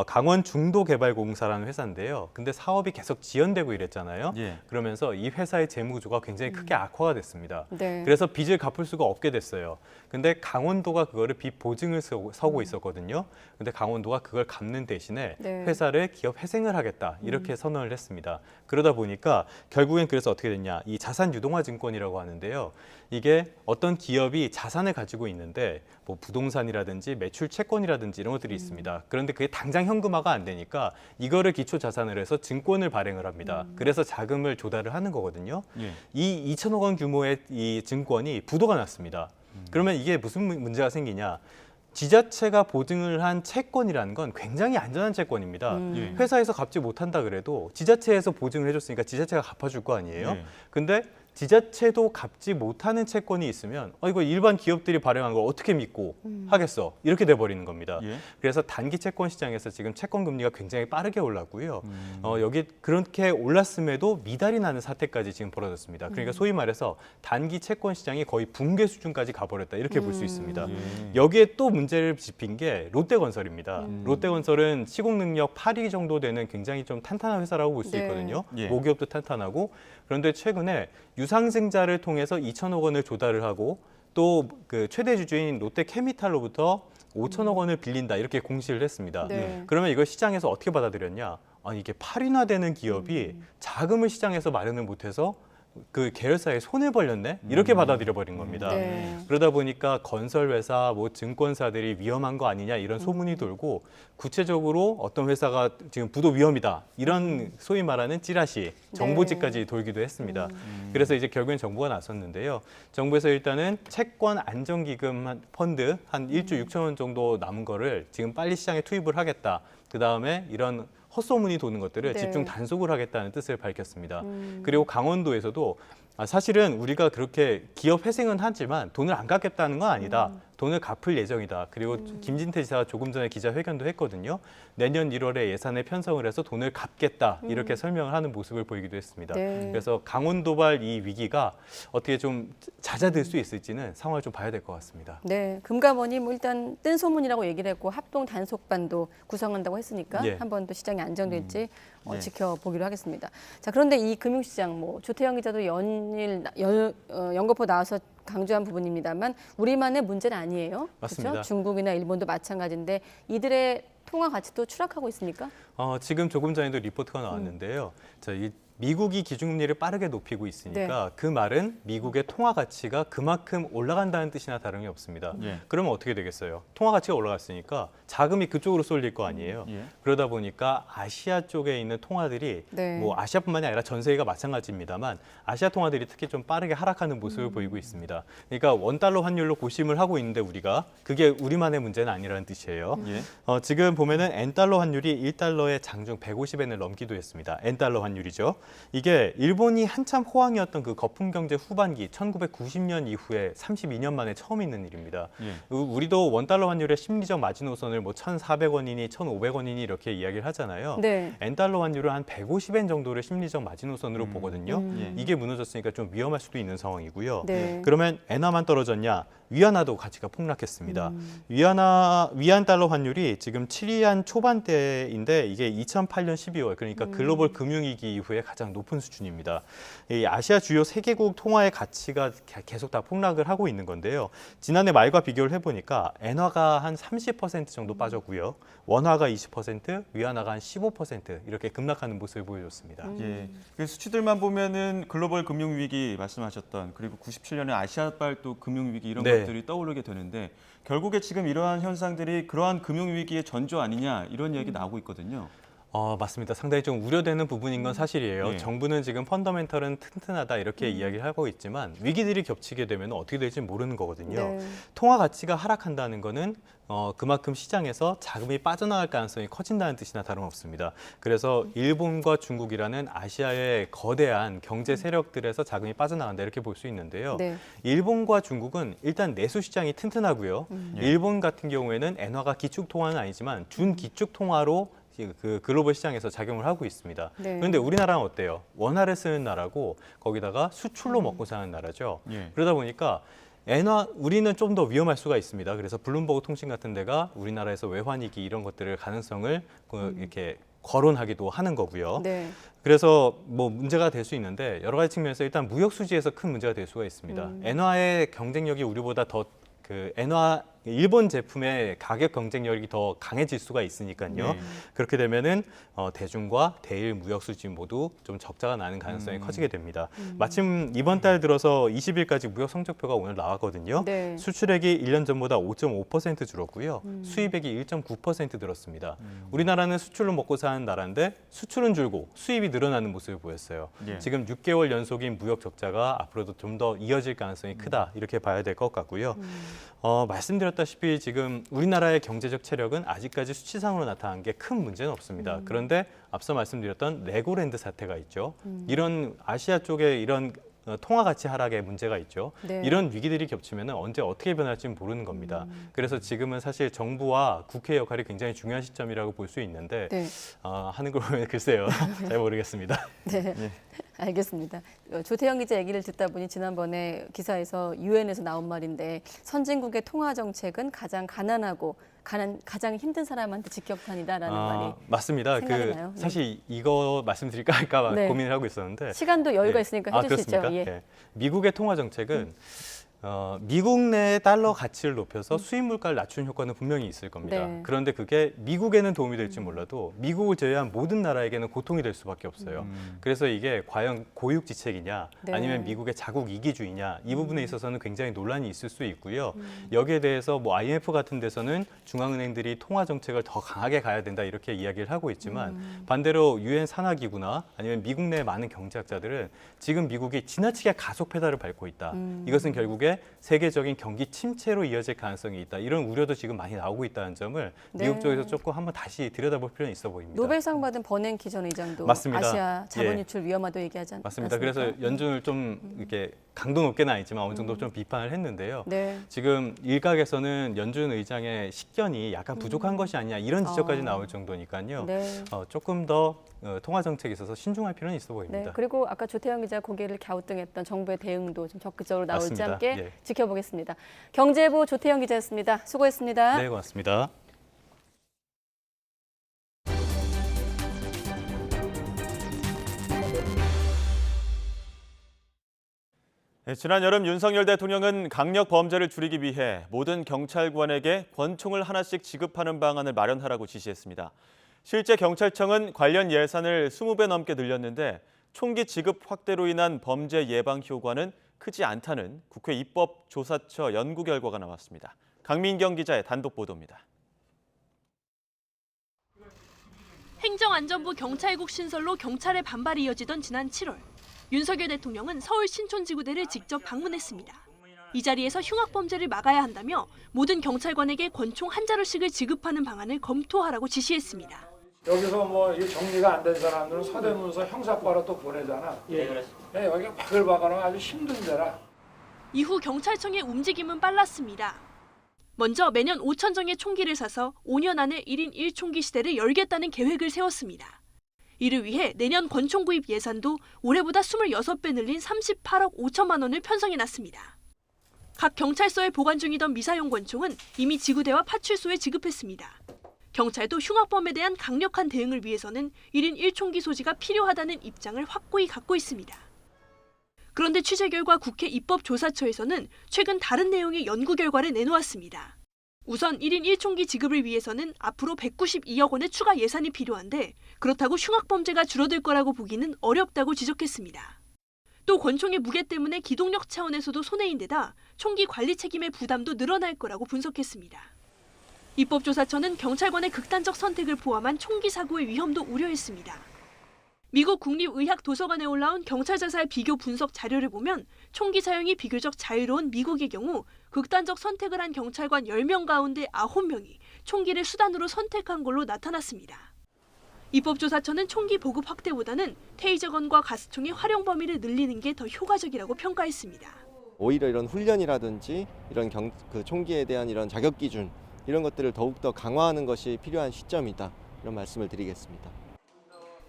강원 중도개발공사라는 회사인데요. 근데 사업이 계속 지연되고 이랬잖아요. 그러면서 이 회사의 재무 구조가 굉장히 크게 악화가 됐습니다. 네. 그래서 빚을 갚을 수가 없게 됐어요. 근데 강원도가 그거를 빚 보증을 서고 있었거든요. 근데 강원도가 그걸 갚는 대신에 네. 회사를 기업 회생을 하겠다 이렇게 선언을 했습니다. 그러다 보니까 결국엔 그래서 어떻게 됐냐? 이 자산 유동화 증권이라고 하는데요. 이게 어떤 기업이 자산을 가지고 있는데 뭐 부동산이라든지 매출 채권이라든지 이런 것들이 있습니다. 그런데 그게 당장 현금화가 안 되니까 이거를 기초 자산으로 해서 증권을 발행을 합니다. 그래서 자금을 조달을 하는 거거든요. 이 2천억 원 규모의 이 증권이 부도가 났습니다. 그러면 이게 무슨 문제가 생기냐? 지자체가 보증을 한 채권이라는 건 굉장히 안전한 채권입니다. 회사에서 갚지 못한다 그래도 지자체에서 보증을 해줬으니까 지자체가 갚아줄 거 아니에요. 근데 지자체도 갚지 못하는 채권이 있으면 이거 일반 기업들이 발행한 걸 어떻게 믿고 하겠어? 이렇게 돼버리는 겁니다. 그래서 단기 채권 시장에서 지금 채권 금리가 굉장히 빠르게 올랐고요. 여기 그렇게 올랐음에도 미달이 나는 사태까지 지금 벌어졌습니다. 그러니까 소위 말해서 단기 채권 시장이 거의 붕괴 수준까지 가버렸다 이렇게 볼 수 있습니다. 여기에 또 문제를 짚인 게 롯데건설입니다. 롯데건설은 시공 능력 8위 정도 되는 굉장히 좀 탄탄한 회사라고 볼 수 있거든요. 모기업도 탄탄하고 그런데 최근에 유상증자를 통해서 2천억 원을 조달을 하고 또 그 최대 주주인 롯데캐미탈로부터 5천억 원을 빌린다 이렇게 공시를 했습니다. 그러면 이걸 시장에서 어떻게 받아들였냐? 아니 이게 8위나 되는 기업이 자금을 시장에서 마련을 못해서 그 계열사에 손을 벌렸네? 이렇게 받아들여 버린 겁니다. 그러다 보니까 건설회사, 뭐 증권사들이 위험한 거 아니냐 이런 소문이 돌고 구체적으로 어떤 회사가 지금 부도 위험이다 이런 소위 말하는 찌라시, 정보지까지 돌기도 했습니다. 그래서 이제 결국엔 정부가 나섰는데요. 정부에서 일단은 채권 안정기금 펀드 한 1조 6천 원 정도 남은 거를 지금 빨리 시장에 투입을 하겠다. 그다음에 이런 헛소문이 도는 것들을 집중 단속을 하겠다는 뜻을 밝혔습니다. 그리고 강원도에서도 사실은 우리가 그렇게 기업 회생은 하지만 돈을 안 갚겠다는 건 아니다. 돈을 갚을 예정이다. 그리고 김진태 지사가 조금 전에 기자회견도 했거든요. 내년 1월에 예산에 편성을 해서 돈을 갚겠다. 이렇게 설명을 하는 모습을 보이기도 했습니다. 그래서 강원도발 이 위기가 어떻게 좀 잦아들 수 있을지는 상황을 좀 봐야 될 것 같습니다. 네, 금감원이 뭐 일단 뜬 소문이라고 얘기를 했고 합동 단속반도 구성한다고 했으니까 한 번 더 시장이 안정될지 지켜보기로 하겠습니다. 자, 그런데 이 금융시장 뭐 조태영 기자도 연거푸 나와서 강조한 부분입니다만 우리만의 문제는 아니에요. 맞습니다. 그렇죠? 중국이나 일본도 마찬가지인데 이들의 통화 가치도 추락하고 있습니까? 지금 조금 전에도 리포트가 나왔는데요. 이 미국이 기준금리를 빠르게 높이고 있으니까 그 말은 미국의 통화 가치가 그만큼 올라간다는 뜻이나 다름이 없습니다. 그러면 어떻게 되겠어요? 통화 가치가 올라갔으니까 자금이 그쪽으로 쏠릴 거 아니에요. 그러다 보니까 아시아 쪽에 있는 통화들이 뭐 아시아뿐만이 아니라 전 세계가 마찬가지입니다만 아시아 통화들이 특히 좀 빠르게 하락하는 모습을 보이고 있습니다. 그러니까 원달러 환율로 고심을 하고 있는데 우리가 그게 우리만의 문제는 아니라는 뜻이에요. 지금 보면은 N달러 환율이 1달러에 장중 150엔을 넘기도 했습니다. N달러 환율이죠. 이게 일본이 한참 호황이었던 그 거품 경제 후반기 1990년 이후에 32년 만에 처음 있는 일입니다. 우리도 원달러 환율의 심리적 마지노선을 뭐 1,400원이니 1,500원이니 이렇게 이야기를 하잖아요. N달러 환율은 한 150엔 정도를 심리적 마지노선으로 보거든요. 이게 무너졌으니까 좀 위험할 수도 있는 상황이고요. 그러면 엔화만 떨어졌냐? 위안화도 가치가 폭락했습니다. 위안 달러 환율이 지금 7위안 초반대인데 이게 2008년 12월 그러니까 글로벌 금융위기 이후에 가장 높은 수준입니다. 이 아시아 주요 3개국 통화의 가치가 계속 다 폭락을 하고 있는 건데요. 지난해 말과 비교를 해보니까 엔화가 한 30% 정도 빠졌고요. 원화가 20%, 위안화가 한 15% 이렇게 급락하는 모습을 보여줬습니다. 그 수치들만 보면은 글로벌 금융위기 말씀하셨던 그리고 97년에 아시아발 또 금융위기 이런 것들이 떠오르게 되는데 결국에 지금 이러한 현상들이 그러한 금융위기의 전조 아니냐 이런 이야기 나오고 있거든요. 맞습니다. 상당히 좀 우려되는 부분인 건 사실이에요. 정부는 지금 펀더멘털은 튼튼하다 이렇게 이야기를 하고 있지만 위기들이 겹치게 되면 어떻게 될지 모르는 거거든요. 통화 가치가 하락한다는 거는 그만큼 시장에서 자금이 빠져나갈 가능성이 커진다는 뜻이나 다름없습니다. 그래서 일본과 중국이라는 아시아의 거대한 경제 세력들에서 자금이 빠져나간다 이렇게 볼 수 있는데요. 일본과 중국은 일단 내수 시장이 튼튼하고요. 일본 같은 경우에는 엔화가 기축 통화는 아니지만 준기축 통화로 그 글로벌 시장에서 작용을 하고 있습니다. 그런데 우리나라는 어때요? 원화를 쓰는 나라고 거기다가 수출로 먹고 사는 나라죠. 그러다 보니까 우리는 좀 더 위험할 수가 있습니다. 그래서 블룸버그 통신 같은 데가 우리나라에서 외환위기 이런 것들을 가능성을 이렇게 거론하기도 하는 거고요. 그래서 뭐 문제가 될 수 있는데 여러 가지 측면에서 일단 무역 수지에서 큰 문제가 될 수가 있습니다. 엔화의 경쟁력이 우리보다 더 엔화 일본 제품의 가격 경쟁력이 더 강해질 수가 있으니까요. 그렇게 되면은 대중과 대일 무역 수지 모두 좀 적자가 나는 가능성이 커지게 됩니다. 마침 이번 달 들어서 20일까지 무역 성적표가 오늘 나왔거든요. 수출액이 1년 전보다 5.5% 줄었고요. 수입액이 1.9% 늘었습니다. 우리나라는 수출로 먹고 사는 나라인데 수출은 줄고 수입이 늘어나는 모습을 보였어요. 지금 6개월 연속인 무역 적자가 앞으로도 좀 더 이어질 가능성이 크다 이렇게 봐야 될 것 같고요. 말씀드렸다시피 지금 우리나라의 경제적 체력은 아직까지 수치상으로 나타난 게 큰 문제는 없습니다. 그런데 앞서 말씀드렸던 레고랜드 사태가 있죠. 이런 아시아 쪽에 이런 통화 가치 하락의 문제가 있죠. 이런 위기들이 겹치면 언제 어떻게 변할지 모르는 겁니다. 그래서 지금은 사실 정부와 국회 역할이 굉장히 중요한 시점이라고 볼 수 있는데 하는 걸 보면 글쎄요. 잘 모르겠습니다. 알겠습니다. 조태영 기자 얘기를 듣다 보니 지난번에 기사에서 유엔에서 나온 말인데 선진국의 통화 정책은 가장 가난하고 가장 힘든 사람한테 직격탄이다라는 말이 맞습니다. 생각이 나요. 사실 이거 말씀드릴까 할까 고민을 하고 있었는데 시간도 여유가 있으니까 해주시죠. 미국의 통화 정책은 미국 내 달러 가치를 높여서 수입 물가를 낮추는 효과는 분명히 있을 겁니다. 그런데 그게 미국에는 도움이 될지 몰라도 미국을 제외한 모든 나라에게는 고통이 될 수밖에 없어요. 그래서 이게 과연 고육지책이냐 아니면 미국의 자국 이기주의냐 이 부분에 있어서는 굉장히 논란이 있을 수 있고요. 여기에 대해서 뭐 IMF 같은 데서는 중앙은행들이 통화 정책을 더 강하게 가야 된다 이렇게 이야기를 하고 있지만 반대로 유엔 산하기구나 아니면 미국 내 많은 경제학자들은 지금 미국이 지나치게 가속 페달을 밟고 있다. 이것은 결국에 세계적인 경기 침체로 이어질 가능성이 있다. 이런 우려도 지금 많이 나오고 있다는 점을 미국 쪽에서 조금 한번 다시 들여다볼 필요는 있어 보입니다. 노벨상 받은 버냉키 전 의장도 맞습니다. 아시아 자본 유출 위험하도 얘기하지 않습니까? 맞습니다. 그래서 연준을 좀 이렇게 강도 높게는 아니지만 어느 정도 좀 비판을 했는데요. 지금 일각에서는 연준 의장의 식견이 약간 부족한 것이 아니냐 이런 지적까지 나올 정도니까요. 조금 더 통화 정책에 있어서 신중할 필요는 있어 보입니다. 그리고 아까 조태영 기자 고개를 갸우뚱했던 정부의 대응도 좀 적극적으로 나올지 함께 지켜보겠습니다. 경제부 조태영 기자였습니다. 수고했습니다. 네, 고맙습니다. 지난 여름 윤석열 대통령은 강력 범죄를 줄이기 위해 모든 경찰관에게 권총을 하나씩 지급하는 방안을 마련하라고 지시했습니다. 실제 경찰청은 관련 예산을 20배 넘게 늘렸는데 총기 지급 확대로 인한 범죄 예방 효과는 크지 않다는 국회 입법조사처 연구 결과가 나왔습니다. 강민경 기자의 단독 보도입니다. 행정안전부 경찰국 신설로 경찰의 반발이 이어지던 지난 7월, 윤석열 대통령은 서울 신촌지구대를 직접 방문했습니다. 이 자리에서 흉악범죄를 막아야 한다며 모든 경찰관에게 권총 한 자루씩을 지급하는 방안을 검토하라고 지시했습니다. 여기서 뭐 정리가 안 된 사람들은 서대문서 형사과로 또 보내잖아. 여기가 바글바글하면 아주 힘든 데라. 이후 경찰청의 움직임은 빨랐습니다. 먼저 매년 5,000정의 총기를 사서 5년 안에 1인 1총기 시대를 열겠다는 계획을 세웠습니다. 이를 위해 내년 권총 구입 예산도 올해보다 26배 늘린 38억 5천만 원을 편성해놨습니다. 각 경찰서에 보관 중이던 미사용 권총은 이미 지구대와 파출소에 지급했습니다. 경찰도 흉악범에 대한 강력한 대응을 위해서는 1인 1총기 소지가 필요하다는 입장을 확고히 갖고 있습니다. 그런데 취재 결과 국회 입법조사처에서는 최근 다른 내용의 연구 결과를 내놓았습니다. 우선 1인 1총기 지급을 위해서는 앞으로 192억 원의 추가 예산이 필요한데 그렇다고 흉악범죄가 줄어들 거라고 보기는 어렵다고 지적했습니다. 또 권총의 무게 때문에 기동력 차원에서도 손해인 데다 총기 관리 책임의 부담도 늘어날 거라고 분석했습니다. 입법조사처는 경찰관의 극단적 선택을 포함한 총기 사고의 위험도 우려했습니다. 미국 국립의학도서관에 올라온 경찰 자살 비교 분석 자료를 보면 총기 사용이 비교적 자유로운 미국의 경우 극단적 선택을 한 경찰관 10명 가운데 9명이 총기를 수단으로 선택한 걸로 나타났습니다. 입법조사처는 총기 보급 확대보다는 테이저건과 가스총의 활용 범위를 늘리는 게 더 효과적이라고 평가했습니다. 오히려 이런 훈련이라든지 이런 총기에 대한 이런 자격 기준 이런 것들을 더욱더 강화하는 것이 필요한 시점이다. 이런 말씀을 드리겠습니다.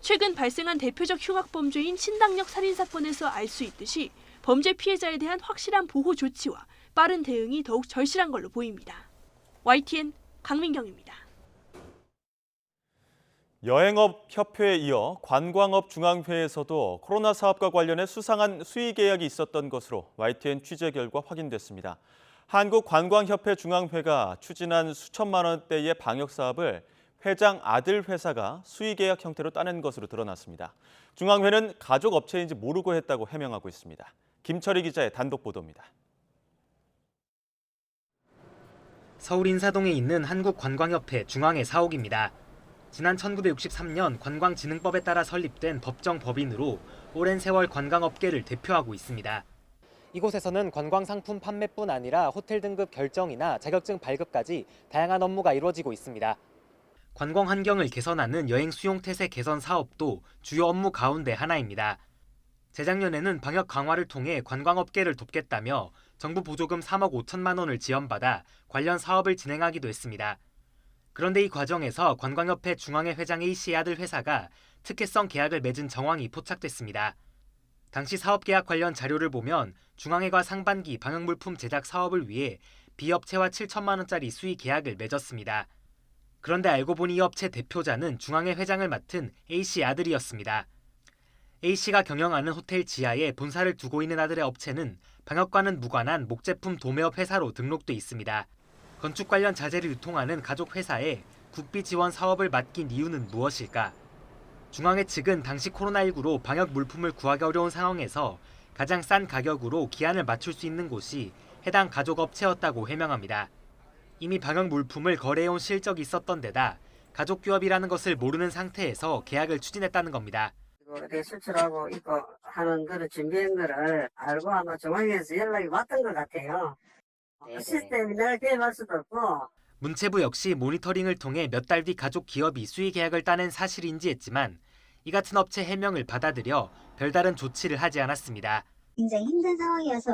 최근 발생한 대표적 흉악범죄인 신당역 살인사건에서 알 수 있듯이 범죄 피해자에 대한 확실한 보호 조치와 빠른 대응이 더욱 절실한 걸로 보입니다. YTN 강민경입니다. 여행업협회에 이어 관광업중앙회에서도 코로나 사업과 관련해 수상한 수의 계약이 있었던 것으로 YTN 취재 결과 확인됐습니다. 한국관광협회 중앙회가 추진한 수천만 원대의 방역사업을 회장 아들 회사가 수의계약 형태로 따낸 것으로 드러났습니다. 중앙회는 가족업체인지 모르고 했다고 해명하고 있습니다. 김철희 기자의 단독 보도입니다. 서울 인사동에 있는 한국관광협회 중앙회 사옥입니다. 지난 1963년 관광진흥법에 따라 설립된 법정 법인으로 오랜 세월 관광업계를 대표하고 있습니다. 이곳에서는 관광상품 판매뿐 아니라 호텔 등급 결정이나 자격증 발급까지 다양한 업무가 이루어지고 있습니다. 관광 환경을 개선하는 여행 수용 태세 개선 사업도 주요 업무 가운데 하나입니다. 재작년에는 방역 강화를 통해 관광업계를 돕겠다며 정부 보조금 3억 5천만 원을 지원받아 관련 사업을 진행하기도 했습니다. 그런데 이 과정에서 관광협회 중앙회 회장 A씨의 아들 회사가 특혜성 계약을 맺은 정황이 포착됐습니다. 당시 사업계약 관련 자료를 보면 중앙회가 상반기 방역물품 제작 사업을 위해 B업체와 7천만 원짜리 수의 계약을 맺었습니다. 그런데 알고 보니 이 업체 대표자는 중앙회 회장을 맡은 A씨 아들이었습니다. A씨가 경영하는 호텔 지하에 본사를 두고 있는 아들의 업체는 방역과는 무관한 목제품 도매업 회사로 등록돼 있습니다. 건축 관련 자재를 유통하는 가족 회사에 국비 지원 사업을 맡긴 이유는 무엇일까? 중앙회 측은 당시 코로나19로 방역 물품을 구하기 어려운 상황에서 가장 싼 가격으로 기한을 맞출 수 있는 곳이 해당 가족 업체였다고 해명합니다. 이미 방역 물품을 거래해온 실적이 있었던 데다 가족 규업이라는 것을 모르는 상태에서 계약을 추진했다는 겁니다. 수출하고 있고 하는 거를 준비한 거를 알고 아마 중앙에서 연락이 왔던 것 같아요. 시스템이 내가 개입할 수도 없고. 문체부 역시 모니터링을 통해 몇 달 뒤 가족 기업이 수의 계약을 따낸 사실을 인지했지만 이 같은 업체 해명을 받아들여 별다른 조치를 하지 않았습니다. 굉장히 힘든 상황이어서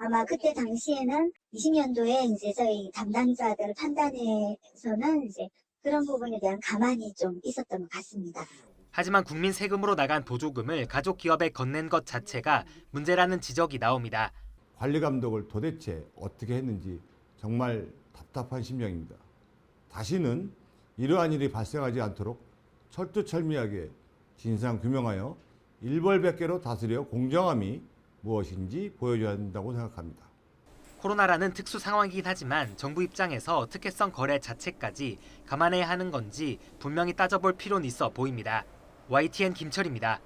아마 그때 당시에는 20년도에 이제 저희 담당자들 판단에서는 이제 그런 부분에 대한 가만히 좀 있었던 것 같습니다. 하지만 국민 세금으로 나간 보조금을 가족 기업에 건넨 것 자체가 문제라는 지적이 나옵니다. 관리 감독을 도대체 어떻게 했는지 정말 답답한 심정입니다. 다시는 이러한 일이 발생하지 않도록 철두철미하게 진상 규명하여 일벌백계로 다스려 공정함이 무엇인지 보여줘야 한다고 생각합니다. 코로나라는 특수 상황이긴 하지만 정부 입장에서 특혜성 거래 자체까지 감안해야 하는 건지 분명히 따져볼 필요는 있어 보입니다. YTN 김철입니다.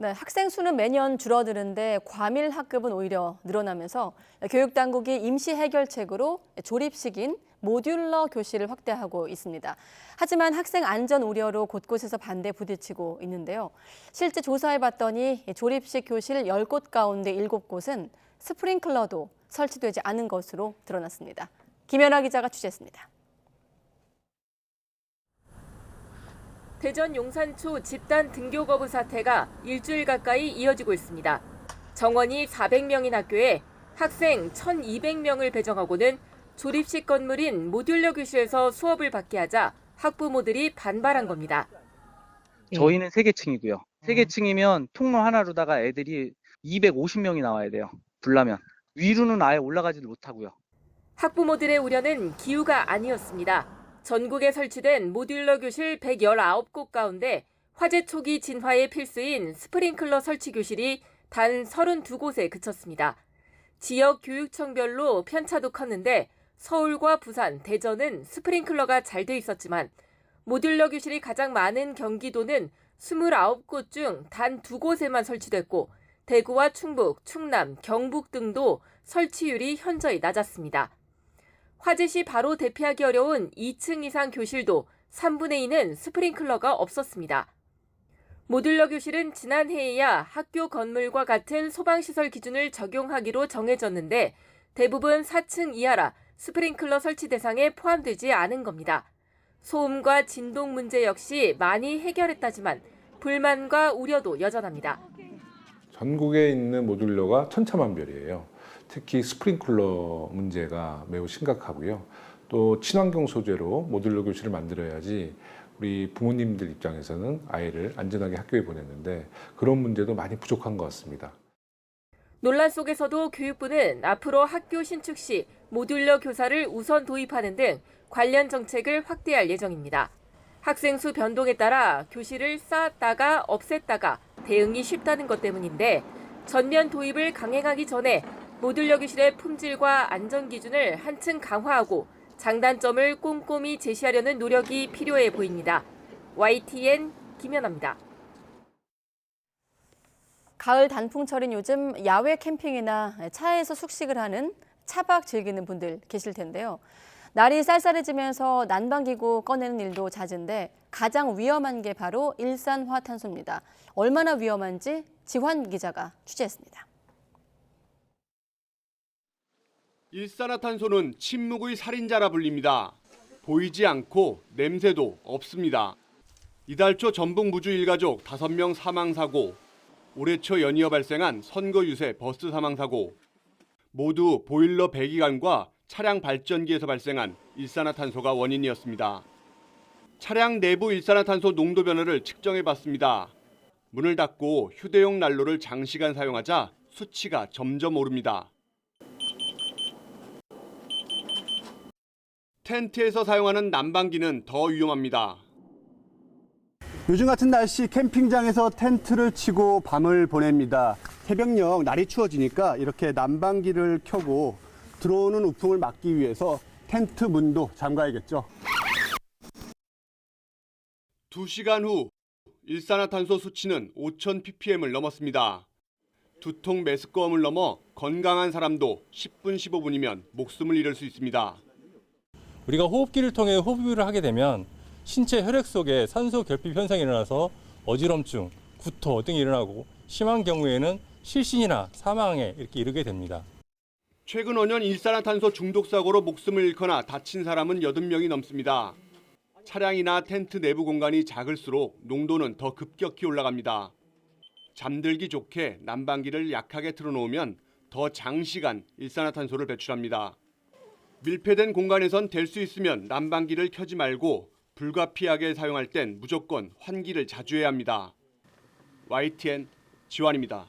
네, 학생 수는 매년 줄어드는데 과밀 학급은 오히려 늘어나면서 교육당국이 임시 해결책으로 조립식인 모듈러 교실을 확대하고 있습니다. 하지만 학생 안전 우려로 곳곳에서 반대에 부딪히고 있는데요. 실제 조사해봤더니 조립식 교실 10곳 가운데 7곳은 스프링클러도 설치되지 않은 것으로 드러났습니다. 김연아 기자가 취재했습니다. 대전 용산초 집단 등교 거부 사태가 일주일 가까이 이어지고 있습니다. 정원이 400명인 학교에 학생 1,200명을 배정하고는 조립식 건물인 모듈러 교실에서 수업을 받게 하자 학부모들이 반발한 겁니다. 저희는 3개층이고요. 3개층이면 통로 하나로다가 애들이 250명이 나와야 돼요. 불나면. 위로는 아예 올라가지도 못하고요. 학부모들의 우려는 기우가 아니었습니다. 전국에 설치된 모듈러 교실 119곳 가운데 화재 초기 진화에 필수인 스프링클러 설치 교실이 단 32곳에 그쳤습니다. 지역 교육청별로 편차도 컸는데 서울과 부산, 대전은 스프링클러가 잘 돼 있었지만 모듈러 교실이 가장 많은 경기도는 29곳 중 단 2곳에만 설치됐고 대구와 충북, 충남, 경북 등도 설치율이 현저히 낮았습니다. 화재 시 바로 대피하기 어려운 2층 이상 교실도 3분의 2는 스프링클러가 없었습니다. 모듈러 교실은 지난해에야 학교 건물과 같은 소방시설 기준을 적용하기로 정해졌는데 대부분 4층 이하라 스프링클러 설치 대상에 포함되지 않은 겁니다. 소음과 진동 문제 역시 많이 해결했다지만 불만과 우려도 여전합니다. 전국에 있는 모듈러가 천차만별이에요. 특히 스프링클러 문제가 매우 심각하고요. 또 친환경 소재로 모듈러 교실을 만들어야지 우리 부모님들 입장에서는 아이를 안전하게 학교에 보냈는데 그런 문제도 많이 부족한 것 같습니다. 논란 속에서도 교육부는 앞으로 학교 신축 시 모듈러 교사를 우선 도입하는 등 관련 정책을 확대할 예정입니다. 학생 수 변동에 따라 교실을 쌓았다가 없앴다가 대응이 쉽다는 것 때문인데 전면 도입을 강행하기 전에 모듈러 교실의 품질과 안전 기준을 한층 강화하고 장단점을 꼼꼼히 제시하려는 노력이 필요해 보입니다. YTN 김연아입니다. 가을 단풍철인 요즘 야외 캠핑이나 차에서 숙식을 하는 차박 즐기는 분들 계실 텐데요. 날이 쌀쌀해지면서 난방기구 꺼내는 일도 잦은데 가장 위험한 게 바로 일산화탄소입니다. 얼마나 위험한지 지환 기자가 취재했습니다. 일산화탄소는 침묵의 살인자라 불립니다. 보이지 않고 냄새도 없습니다. 이달 초 전북 무주 일가족 5명 사망사고, 올해 초 연이어 발생한 선거 유세 버스 사망사고, 모두 보일러 배기관과 차량 발전기에서 발생한 일산화탄소가 원인이었습니다. 차량 내부 일산화탄소 농도 변화를 측정해봤습니다. 문을 닫고 휴대용 난로를 장시간 사용하자 수치가 점점 오릅니다. 텐트에서 사용하는 난방기는 더 위험합니다. 요즘 같은 날씨 캠핑장에서 텐트를 치고 밤을 보냅니다. 새벽녘 날이 추워지니까 이렇게 난방기를 켜고 들어오는 우풍을 막기 위해서 텐트 문도 잠가야겠죠. 2시간 후 일산화탄소 수치는 5,000ppm을 넘었습니다. 두통 메스꺼움을 넘어 건강한 사람도 10분, 15분이면 목숨을 잃을 수 있습니다. 우리가 호흡기를 통해 호흡을 하게 되면 신체 혈액 속에 산소 결핍 현상이 일어나서 어지럼증, 구토 등이 일어나고 심한 경우에는 실신이나 사망에 이렇게 이르게 됩니다. 최근 5년 일산화탄소 중독 사고로 목숨을 잃거나 다친 사람은 80명이 넘습니다. 차량이나 텐트 내부 공간이 작을수록 농도는 더 급격히 올라갑니다. 잠들기 좋게 난방기를 약하게 틀어놓으면 더 장시간 일산화탄소를 배출합니다. 밀폐된 공간에선 될 수 있으면 난방기를 켜지 말고 불가피하게 사용할 땐 무조건 환기를 자주 해야 합니다. YTN 지환입니다.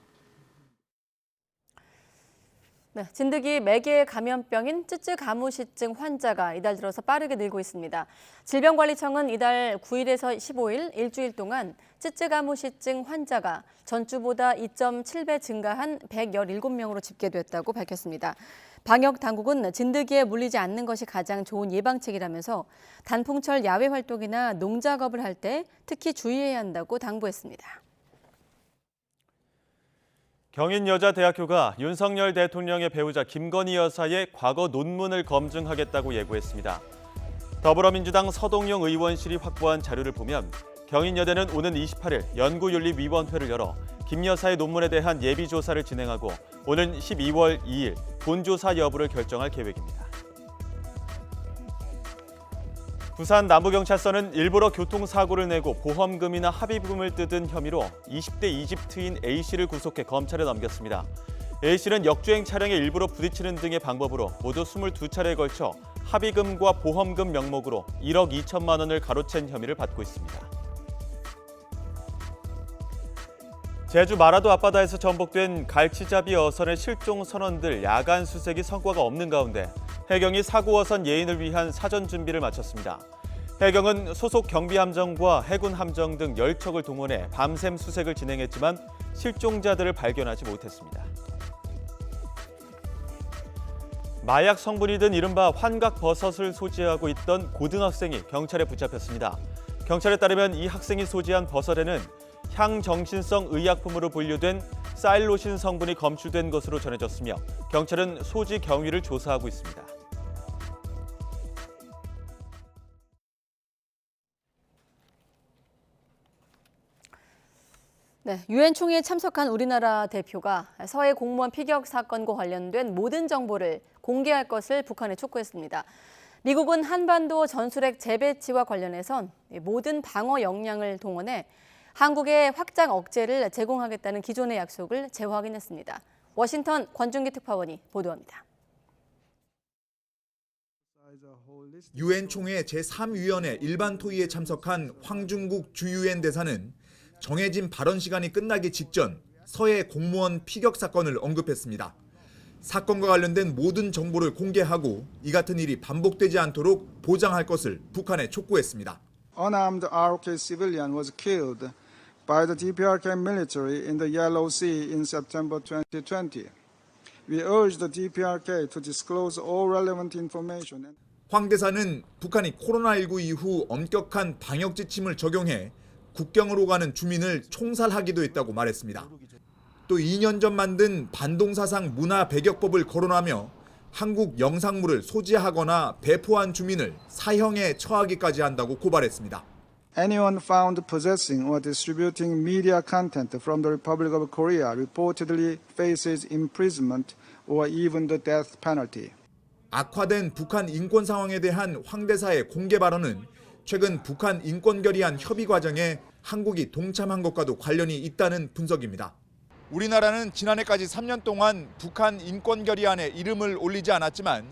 네, 진드기 매개 감염병인 쯔쯔가무시증 환자가 이달 들어서 빠르게 늘고 있습니다. 질병관리청은 이달 9일에서 15일 일주일 동안 쯔쯔가무시증 환자가 전주보다 2.7배 증가한 117명으로 집계됐다고 밝혔습니다. 방역 당국은 진드기에 물리지 않는 것이 가장 좋은 예방책이라면서 단풍철 야외 활동이나 농작업을 할 때 특히 주의해야 한다고 당부했습니다. 경인여자대학교가 윤석열 대통령의 배우자 김건희 여사의 과거 논문을 검증하겠다고 예고했습니다. 더불어민주당 서동용 의원실이 확보한 자료를 보면 경인여대는 오는 28일 연구윤리위원회를 열어 김 여사의 논문에 대한 예비조사를 진행하고 오는 12월 2일 본조사 여부를 결정할 계획입니다. 부산 남부경찰서는 일부러 교통사고를 내고 보험금이나 합의금을 뜯은 혐의로 20대 이집트인 A씨를 구속해 검찰에 넘겼습니다. A씨는 역주행 차량에 일부러 부딪히는 등의 방법으로 모두 22차례에 걸쳐 합의금과 보험금 명목으로 1억 2천만 원을 가로챈 혐의를 받고 있습니다. 제주 마라도 앞바다에서 전복된 갈치잡이 어선의 실종 선원들 야간 수색이 성과가 없는 가운데 해경이 사고 어선 예인을 위한 사전 준비를 마쳤습니다. 해경은 소속 경비함정과 해군함정 등 10척을 동원해 밤샘 수색을 진행했지만 실종자들을 발견하지 못했습니다. 마약 성분이 든 이른바 환각버섯을 소지하고 있던 고등학생이 경찰에 붙잡혔습니다. 경찰에 따르면 이 학생이 소지한 버섯에는 향정신성 의약품으로 분류된 사일로신 성분이 검출된 것으로 전해졌으며 경찰은 소지 경위를 조사하고 있습니다. 네, 유엔 총회에 참석한 우리나라 대표가 서해 공무원 피격 사건과 관련된 모든 정보를 공개할 것을 북한에 촉구했습니다. 미국은 한반도 전술핵 재배치와 관련해선 모든 방어 역량을 동원해 한국의 확장 억제를 제공하겠다는 기존의 약속을 재확인했습니다. 워싱턴 권준기 특파원이 보도합니다. 유엔 총회 제3위원회 일반 토의에 참석한 황중국 주유엔 대사는 정해진 발언 시간이 끝나기 직전 서해 공무원 피격 사건을 언급했습니다. 사건과 관련된 모든 정보를 공개하고 이 같은 일이 반복되지 않도록 보장할 것을 북한에 촉구했습니다. Unarmed ROK civilian was killed by the DPRK military in the Yellow Sea in September 2020. We urge the DPRK to disclose all relevant information. 황 대사는 북한이 코로나19 이후 엄격한 방역 지침을 적용해 국경으로 가는 주민을 총살하기도 했다고 말했습니다. 또 2년 전 만든 반동사상 문화 배격법을 거론하며 한국 영상물을 소지하거나 배포한 주민을 사형에 처하기까지 한다고 고발했습니다. Anyone found possessing or distributing media content from the Republic of Korea reportedly faces imprisonment or even the death penalty. 악화된 북한 인권 상황에 대한 황 대사의 공개 발언은 최근 북한 인권 결의안 협의 과정에 한국이 동참한 것과도 관련이 있다는 분석입니다. 우리나라는 지난해까지 3년 동안 북한 인권 결의안에 이름을 올리지 않았지만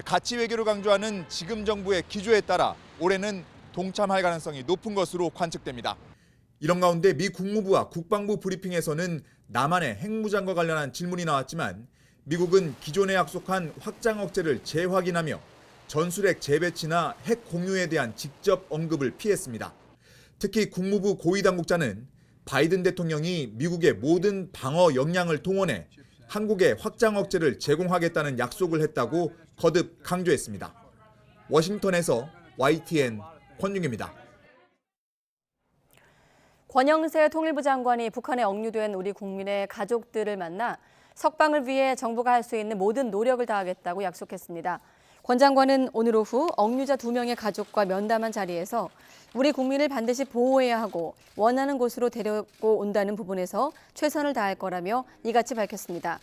가치 외교를 강조하는 지금 정부의 기조에 따라 올해는 동참할 가능성이 높은 것으로 관측됩니다. 이런 가운데 미 국무부와 국방부 브리핑에서는 남한의 핵무장과 관련한 질문이 나왔지만 미국은 기존에 약속한 확장 억제를 재확인하며 전술핵 재배치나 핵 공유에 대한 직접 언급을 피했습니다. 특히 국무부 고위당국자는 바이든 대통령이 미국의 모든 방어 역량을 동원해 한국의 확장 억제를 제공하겠다는 약속을 했다고 거듭 강조했습니다. 워싱턴에서 YTN 권윤기입니다. 권영세 통일부 장관이 북한에 억류된 우리 국민의 가족들을 만나 석방을 위해 정부가 할 수 있는 모든 노력을 다하겠다고 약속했습니다. 권 장관은 오늘 오후 억류자 2명의 가족과 면담한 자리에서 우리 국민을 반드시 보호해야 하고 원하는 곳으로 데리고 온다는 부분에서 최선을 다할 거라며 이같이 밝혔습니다.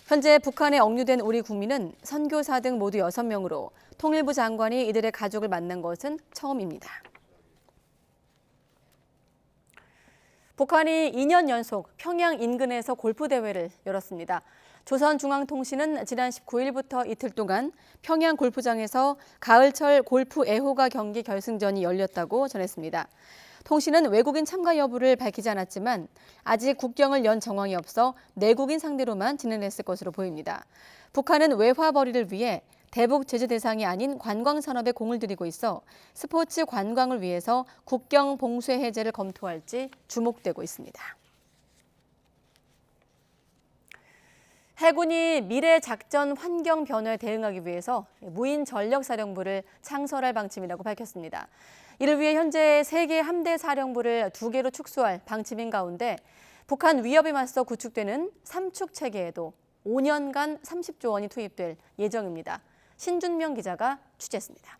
현재 북한에 억류된 우리 국민은 선교사 등 모두 6명으로 통일부 장관이 이들의 가족을 만난 것은 처음입니다. 북한이 2년 연속 평양 인근에서 골프 대회를 열었습니다. 조선중앙통신은 지난 19일부터 이틀 동안 평양 골프장에서 가을철 골프 애호가 경기 결승전이 열렸다고 전했습니다. 통신은 외국인 참가 여부를 밝히지 않았지만 아직 국경을 연 정황이 없어 내국인 상대로만 진행했을 것으로 보입니다. 북한은 외화 벌이를 위해 대북 제재 대상이 아닌 관광 산업에 공을 들이고 있어 스포츠 관광을 위해서 국경 봉쇄 해제를 검토할지 주목되고 있습니다. 해군이 미래 작전 환경 변화에 대응하기 위해서 무인 전력 사령부를 창설할 방침이라고 밝혔습니다. 이를 위해 현재 3개 함대 사령부를 2개로 축소할 방침인 가운데 북한 위협에 맞서 구축되는 삼축 체계에도 5년간 30조 원이 투입될 예정입니다. 신준명 기자가 취재했습니다.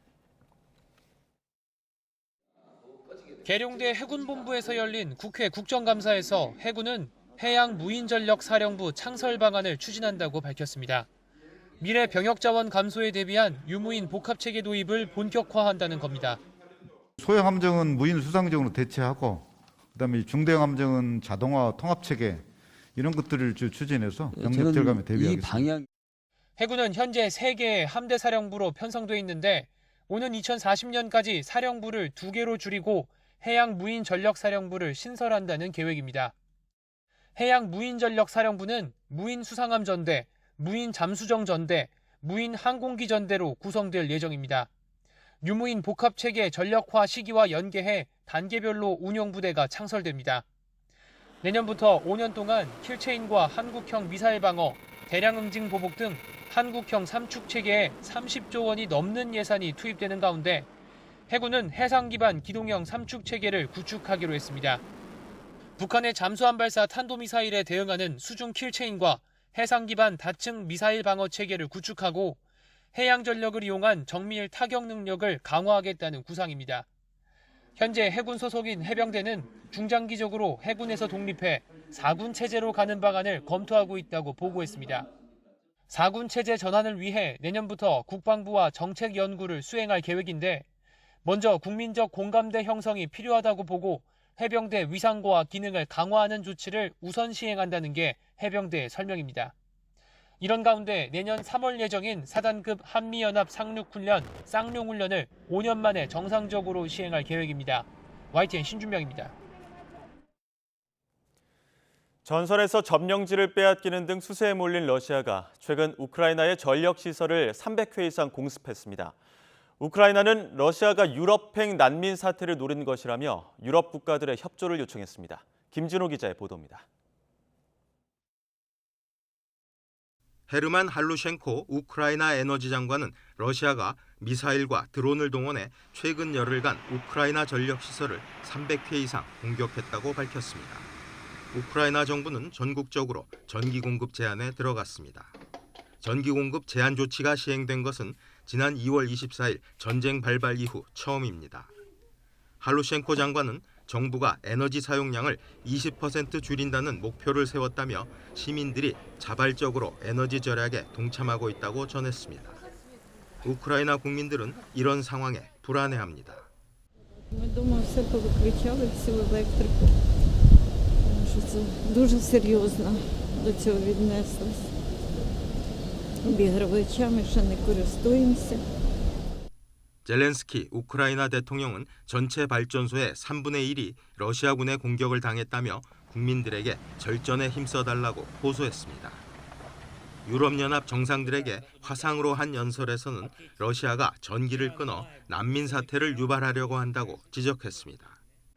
계룡대 해군본부에서 열린 국회 국정감사에서 해군은 해양무인전력사령부 창설 방안을 추진한다고 밝혔습니다. 미래 병역자원 감소에 대비한 유무인 복합체계 도입을 본격화한다는 겁니다. 소형 함정은 무인 수상정으로 대체하고 그다음에 중대형 함정은 자동화 통합체계 이런 것들을 추진해서 병력 절감에 대비하겠습니다. 해군은 현재 3개의 함대사령부로 편성돼 있는데 오는 2040년까지 사령부를 2개로 줄이고 해양무인전력사령부를 신설한다는 계획입니다. 해양무인전력사령부는 무인수상함전대, 무인잠수정전대, 무인항공기전대로 구성될 예정입니다. 유무인 복합체계 전력화 시기와 연계해 단계별로 운용부대가 창설됩니다. 내년부터 5년 동안 킬체인과 한국형 미사일 방어, 대량 응징 보복 등 한국형 삼축체계에 30조 원이 넘는 예산이 투입되는 가운데 해군은 해상 기반 기동형 삼축체계를 구축하기로 했습니다. 북한의 잠수함 발사 탄도미사일에 대응하는 수중 킬체인과 해상 기반 다층 미사일 방어 체계를 구축하고 해양 전력을 이용한 정밀 타격 능력을 강화하겠다는 구상입니다. 현재 해군 소속인 해병대는 중장기적으로 해군에서 독립해 4군 체제로 가는 방안을 검토하고 있다고 보고했습니다. 4군 체제 전환을 위해 내년부터 국방부와 정책 연구를 수행할 계획인데 먼저 국민적 공감대 형성이 필요하다고 보고 해병대 위상과 기능을 강화하는 조치를 우선 시행한다는 게 해병대의 설명입니다. 이런 가운데 내년 3월 예정인 4단급 한미연합 상륙훈련 쌍용훈련을 5년 만에 정상적으로 시행할 계획입니다. YTN 신준명입니다. 전선에서 점령지를 빼앗기는 등 수세에 몰린 러시아가 최근 우크라이나의 전력시설을 300회 이상 공습했습니다. 우크라이나는 러시아가 유럽행 난민 사태를 노린 것이라며 유럽 국가들의 협조를 요청했습니다. 김진호 기자의 보도입니다. 헤르만 할루셴코 우크라이나 에너지 장관은 러시아가 미사일과 드론을 동원해 최근 열흘간 우크라이나 전력시설을 300회 이상 공격했다고 밝혔습니다. 우크라이나 정부는 전국적으로 전기 공급 제한에 들어갔습니다. 전기 공급 제한 조치가 시행된 것은 지난 2월 24일 전쟁 발발 이후 처음입니다. 할루셴코 장관은 정부가 에너지 사용량을 20% 줄인다는 목표를 세웠다며 시민들이 자발적으로 에너지 절약에 동참하고 있다고 전했습니다. 우크라이나 국민들은 이런 상황에 불안해합니다. 젤렌스키 우크라이나 대통령은 전체 발전소의 3분의 1이 러시아군의 공격을 당했다며 국민들에게 절전에 힘써달라고 호소했습니다. 유럽연합 정상들에게 화상으로 한 연설에서는 러시아가 전기를 끊어 난민 사태를 유발하려고 한다고 지적했습니다.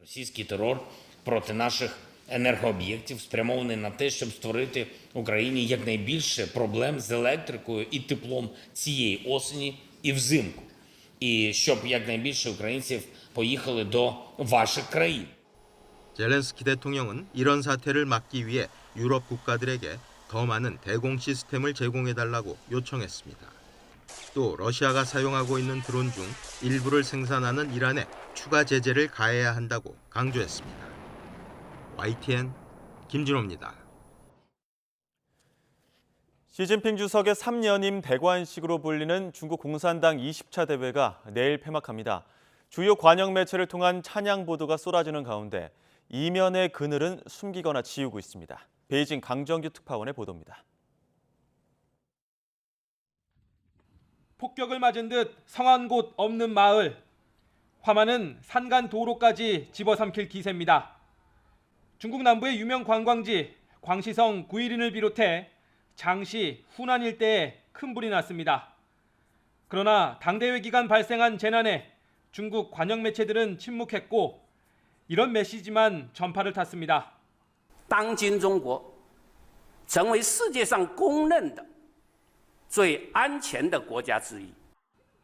Російський терор проти наших енергооб'єктів спрямований на те, щоб створити Україні якнайбільше проблем з електрикою і теплом цієї осені і взимку. І щоб якнайбільше українців поїхали до ваших країн. 젤렌스키 대통령은 이런 사태를 막기 위해 유럽 국가들에게 더 많은 대공 시스템을 제공해달라고 요청했습니다. 또 러시아가 사용하고 있는 드론 중 일부를 생산하는 이란에 추가 제재를 가해야 한다고 강조했습니다. YTN 김진호입니다. 시진핑 주석의 3연임 대관식으로 불리는 중국 공산당 20차 대회가 내일 폐막합니다. 주요 관영 매체를 통한 찬양 보도가 쏟아지는 가운데 이면의 그늘은 숨기거나 지우고 있습니다. 베이징 강정규 특파원의 보도입니다. 폭격을 맞은 듯 성한 곳 없는 마을. 화마는 산간 도로까지 집어삼킬 기세입니다. 중국 남부의 유명 관광지 광시성 구이린을 비롯해 장시, 후난 일대에 큰 불이 났습니다. 그러나 당대회 기간 발생한 재난에 중국 관영 매체들은 침묵했고 이런 메시지만 전파를 탔습니다. 当今中国成为世界上公认的最安全的国家之一。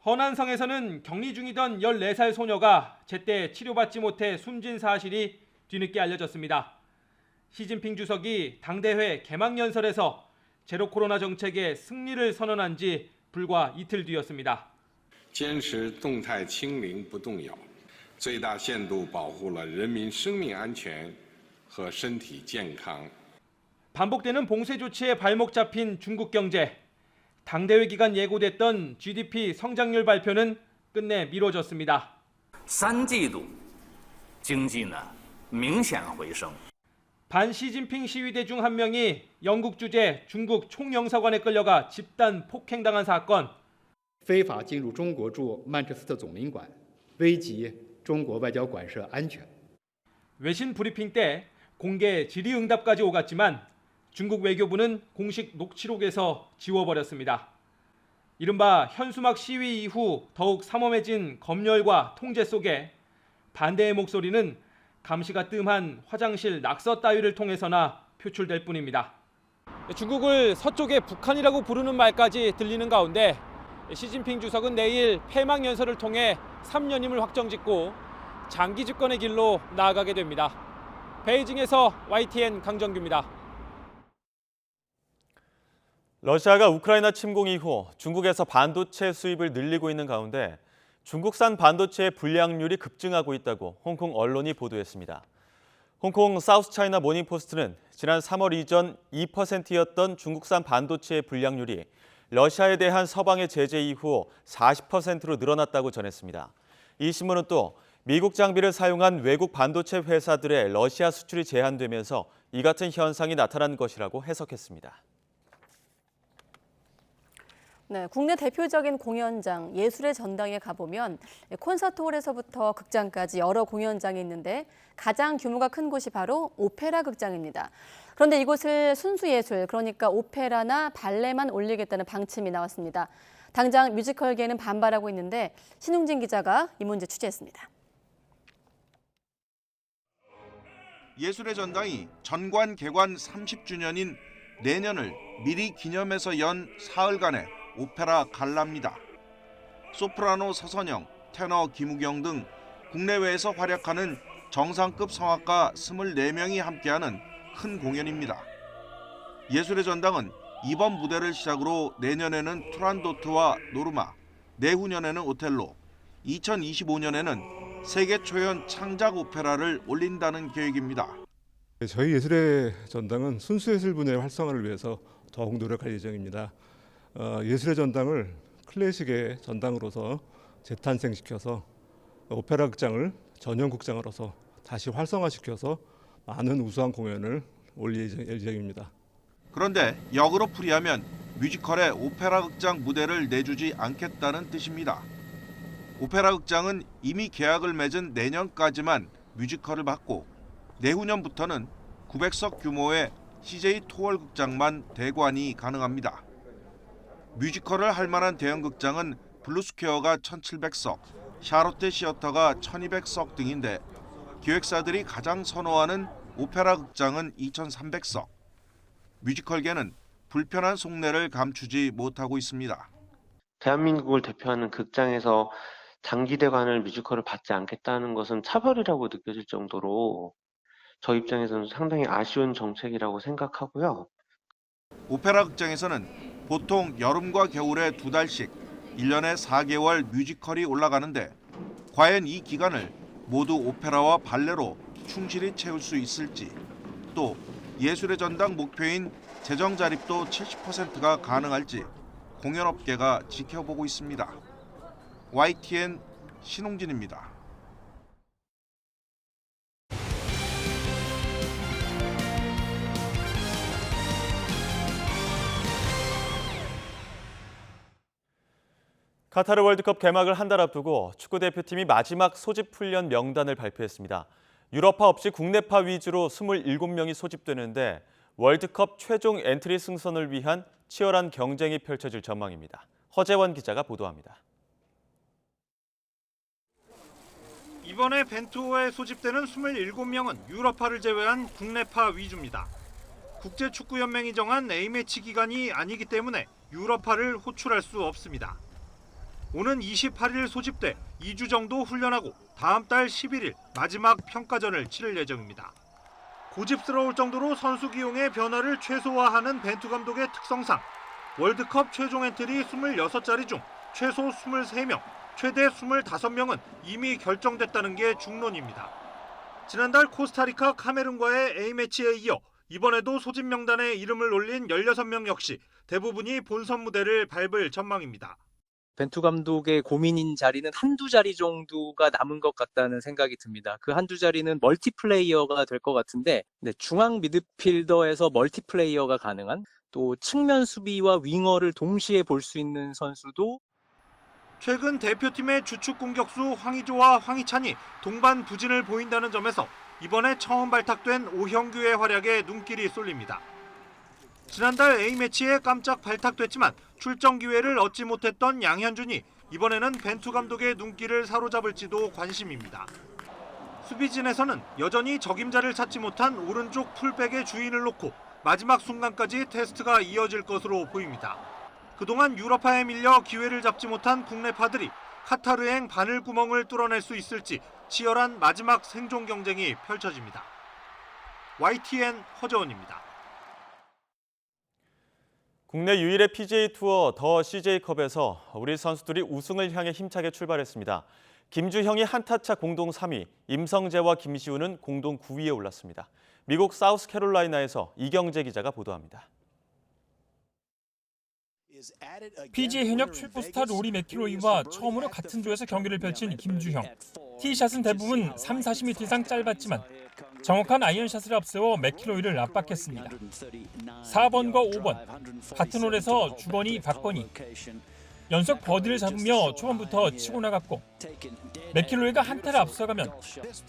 허난성에서는 격리 중이던 14살 소녀가 제때 치료받지 못해 숨진 사실이 뒤늦게 알려졌습니다. 시진핑 주석이 당대회 개막 연설에서 제로 코로나 정책의 승리를 선언한 지 불과 이틀 뒤였습니다. 坚持动态清零不动摇，最大限度保护了人民生命安全和身体健康。 반복되는 봉쇄 조치에 발목 잡힌 중국 경제. 당대회 기간 예고됐던 GDP 성장률 발표는 끝내 미뤄졌습니다. 三季度经济呢明显回升。 반 시진핑 시위대 중 한 명이 영국 주재 중국 총영사관에 끌려가 집단 폭행당한 사건. 非法进入中国驻曼彻斯特总领馆，危及中国外交馆舍安全。 외신 브리핑 때 공개 질의응답까지 오갔지만 중국 외교부는 공식 녹취록에서 지워버렸습니다. 이른바 현수막 시위 이후 더욱 삼엄해진 검열과 통제 속에 반대의 목소리는 감시가 뜸한 화장실 낙서 따위를 통해서나 표출될 뿐입니다. 중국을 서쪽의 북한이라고 부르는 말까지 들리는 가운데 시진핑 주석은 내일 폐막 연설을 통해 3년임을 확정짓고 장기 집권의 길로 나아가게 됩니다. 베이징에서 YTN 강정규입니다. 러시아가 우크라이나 침공 이후 중국에서 반도체 수입을 늘리고 있는 가운데 중국산 반도체의 불량률이 급증하고 있다고 홍콩 언론이 보도했습니다. 홍콩 사우스차이나 모닝포스트는 지난 3월 이전 2%였던 중국산 반도체의 불량률이 러시아에 대한 서방의 제재 이후 40%로 늘어났다고 전했습니다. 이 신문은 또 미국 장비를 사용한 외국 반도체 회사들의 러시아 수출이 제한되면서 이 같은 현상이 나타난 것이라고 해석했습니다. 네, 국내 대표적인 공연장, 예술의 전당에 가보면 콘서트홀에서부터 극장까지 여러 공연장이 있는데 가장 규모가 큰 곳이 바로 오페라 극장입니다. 그런데 이곳을 순수예술, 그러니까 오페라나 발레만 올리겠다는 방침이 나왔습니다. 당장 뮤지컬계는 반발하고 있는데 신웅진 기자가 이 문제 취재했습니다. 예술의 전당이 전관 개관 30주년인 내년을 미리 기념해서 연 사흘간의 오페라 갈라입니다. 소프라노 서선영, 테너 김우경 등 국내외에서 활약하는 정상급 성악가 24명이 함께하는 큰 공연입니다. 예술의 전당은 이번 무대를 시작으로 내년에는 투란도트와 노르마, 내후년에는 오텔로, 2025년에는 세계 초연 창작 오페라를 올린다는 계획입니다. 저희 예술의 전당은 순수예술 분야의 활성화를 위해서 더욱 노력할 예정입니다. 예술의 전당을 클래식의 전당으로서 재탄생시켜서 오페라 극장을 전용 극장으로서 다시 활성화시켜서 많은 우수한 공연을 올릴 예정입니다. 그런데 역으로 풀이하면 뮤지컬의 오페라 극장 무대를 내주지 않겠다는 뜻입니다. 오페라 극장은 이미 계약을 맺은 내년까지만 뮤지컬을 받고 내후년부터는 900석 규모의 CJ 토월 극장만 대관이 가능합니다. 뮤지컬을 할 만한 대형 극장은 블루스퀘어가 1700석, 샤롯테 시어터가 1200석 등인데 기획사들이 가장 선호하는 오페라 극장은 2300석. 뮤지컬계는 불편한 속내를 감추지 못하고 있습니다. 대한민국을 대표하는 극장에서 장기 대관을 뮤지컬을 받지 않겠다는 것은 차별이라고 느껴질 정도로 저 입장에서는 상당히 아쉬운 정책이라고 생각하고요. 오페라 극장에서는 보통 여름과 겨울에 2달씩 1년에 4개월 뮤지컬이 올라가는데 과연 이 기간을 모두 오페라와 발레로 충실히 채울 수 있을지, 또 예술의 전당 목표인 재정 자립도 70%가 가능할지 공연업계가 지켜보고 있습니다. YTN 신홍진입니다. 카타르 월드컵 개막을 한 달 앞두고 축구대표팀이 마지막 소집 훈련 명단을 발표했습니다. 유럽파 없이 국내파 위주로 27명이 소집되는데 월드컵 최종 엔트리 승선을 위한 치열한 경쟁이 펼쳐질 전망입니다. 허재원 기자가 보도합니다. 이번에 벤투호에 소집되는 27명은 유럽파를 제외한 국내파 위주입니다. 국제축구연맹이 정한 A매치 기간이 아니기 때문에 유럽파를 호출할 수 없습니다. 오는 28일 소집돼 2주 정도 훈련하고 다음 달 11일 마지막 평가전을 치를 예정입니다. 고집스러울 정도로 선수 기용의 변화를 최소화하는 벤투 감독의 특성상 월드컵 최종 엔트리 26자리 중 최소 23명, 최대 25명은 이미 결정됐다는 게 중론입니다. 지난달 코스타리카 카메룬과의 A매치에 이어 이번에도 소집 명단에 이름을 올린 16명 역시 대부분이 본선 무대를 밟을 전망입니다. 벤투 감독의 고민인 자리는 한두 자리 정도가 남은 것 같다는 생각이 듭니다. 그 한두 자리는 멀티플레이어가 될 것 같은데 중앙 미드필더에서 멀티플레이어가 가능한 또 측면 수비와 윙어를 동시에 볼 수 있는 선수도 최근 대표팀의 주축 공격수 황의조와 황희찬이 동반 부진을 보인다는 점에서 이번에 처음 발탁된 오형규의 활약에 눈길이 쏠립니다. 지난달 A매치에 깜짝 발탁됐지만 출정 기회를 얻지 못했던 양현준이 이번에는 벤투 감독의 눈길을 사로잡을지도 관심입니다. 수비진에서는 여전히 적임자를 찾지 못한 오른쪽 풀백의 주인을 놓고 마지막 순간까지 테스트가 이어질 것으로 보입니다. 그동안 유럽파에 밀려 기회를 잡지 못한 국내파들이 카타르행 바늘구멍을 뚫어낼 수 있을지 치열한 마지막 생존 경쟁이 펼쳐집니다. YTN 허재원입니다. 국내 유일의 PGA 투어 더 CJ컵에서 우리 선수들이 우승을 향해 힘차게 출발했습니다. 김주형이 한타차 공동 3위, 임성재와 김시우는 공동 9위에 올랐습니다. 미국 사우스캐롤라이나에서 이경재 기자가 보도합니다. PGA 현역 최고 스타 로리 맥킬로이와 처음으로 같은 조에서 경기를 펼친 김주형. 티샷은 대부분 3-40m 이상 짧았지만 정확한 아이언샷을 앞세워 맥킬로이를 압박했습니다. 4번과 5번, 같은 홀에서 주거니 박거니 연속 버디를 잡으며 초반부터 치고 나갔고 맥킬로이가 한타를 앞서가면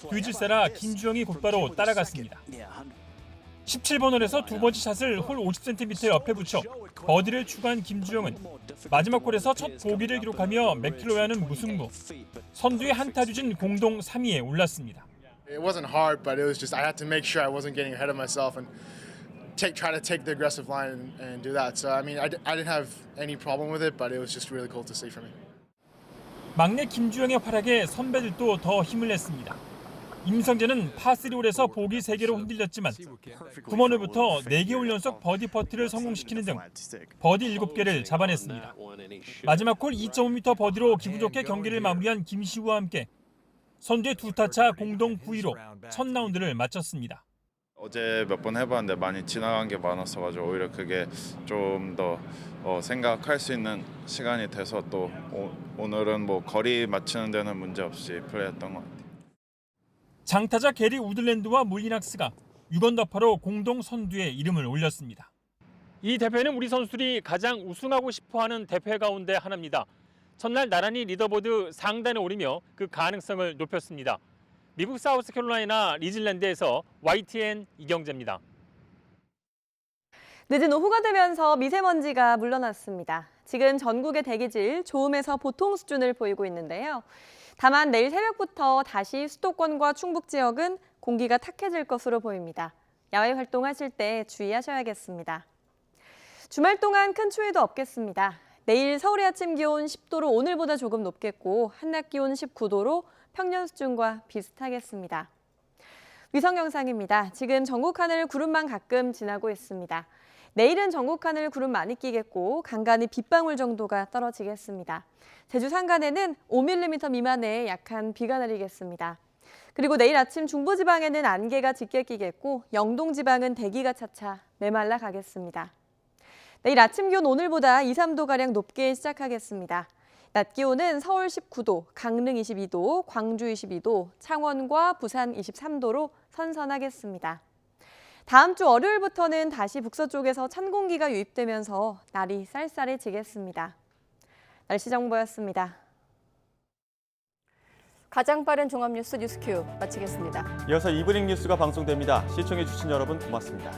뒤질세라 김주형이 곧바로 따라갔습니다. 17번 홀에서 두 번째 샷을 홀 50cm 옆에 붙여 버디를 추가한 김주영은 마지막 홀에서 첫 보기를 기록하며 맥킬로이와는 무승부. 선두의 한타 뒤진 공동 3위에 올랐습니다. It wasn't hard, but it was just I had to make sure I wasn't getting ahead of myself and try to take the aggressive line and do that. So I mean, I didn't have any problem with it, but it was just really cool to see for me. 막내 김주영의 활약에 선배들도 더 힘을 냈습니다. 임성재는 파3홀에서 보기 3개로 흔들렸지만 9번 홀부터 4개 홀 연속 버디 퍼트를 성공시키는 등 버디 7개를 잡아냈습니다. 마지막 홀 2.5m 버디로 기분 좋게 경기를 마무리한 김시우와 함께 선두의 두 타차 공동 9위로 첫 라운드를 마쳤습니다. 어제 몇 번 해봤는데 많이 지나간 게 많았어가지고 오히려 그게 좀 더 생각할 수 있는 시간이 돼서 또 오늘은 뭐 거리 맞추는 데는 문제 없이 플레이했던 것 같아요. 장타자 게리 우들랜드와 물리낙스가 6언더파로 공동 선두에 이름을 올렸습니다. 이 대회는 우리 선수들이 가장 우승하고 싶어하는 대회 가운데 하나입니다. 첫날 나란히 리더보드 상단에 오르며 그 가능성을 높였습니다. 미국 사우스캐롤라이나 리즐랜드에서 YTN 이경재입니다. 늦은 오후가 되면서 미세먼지가 물러났습니다. 지금 전국의 대기질 좋음에서 보통 수준을 보이고 있는데요. 다만 내일 새벽부터 다시 수도권과 충북 지역은 공기가 탁해질 것으로 보입니다. 야외 활동하실 때 주의하셔야겠습니다. 주말 동안 큰 추위도 없겠습니다. 내일 서울의 아침 기온 10도로 오늘보다 조금 높겠고 한낮 기온 19도로 평년 수준과 비슷하겠습니다. 위성 영상입니다. 지금 전국 하늘 구름만 가끔 지나고 있습니다. 내일은 전국 하늘 구름 많이 끼겠고 간간히 빗방울 정도가 떨어지겠습니다. 제주 산간에는 5mm 미만의 약한 비가 내리겠습니다. 그리고 내일 아침 중부지방에는 안개가 짙게 끼겠고 영동지방은 대기가 차차 메말라 가겠습니다. 내일 아침 기온 오늘보다 2-3도가량 높게 시작하겠습니다. 낮 기온은 서울 19도, 강릉 22도, 광주 22도, 창원과 부산 23도로 선선하겠습니다. 다음 주 월요일부터는 다시 북서쪽에서 찬 공기가 유입되면서 날이 쌀쌀해지겠습니다. 날씨 정보였습니다. 가장 빠른 종합뉴스 뉴스큐 마치겠습니다. 이어서 이브닝 뉴스가 방송됩니다. 시청해주신 여러분 고맙습니다.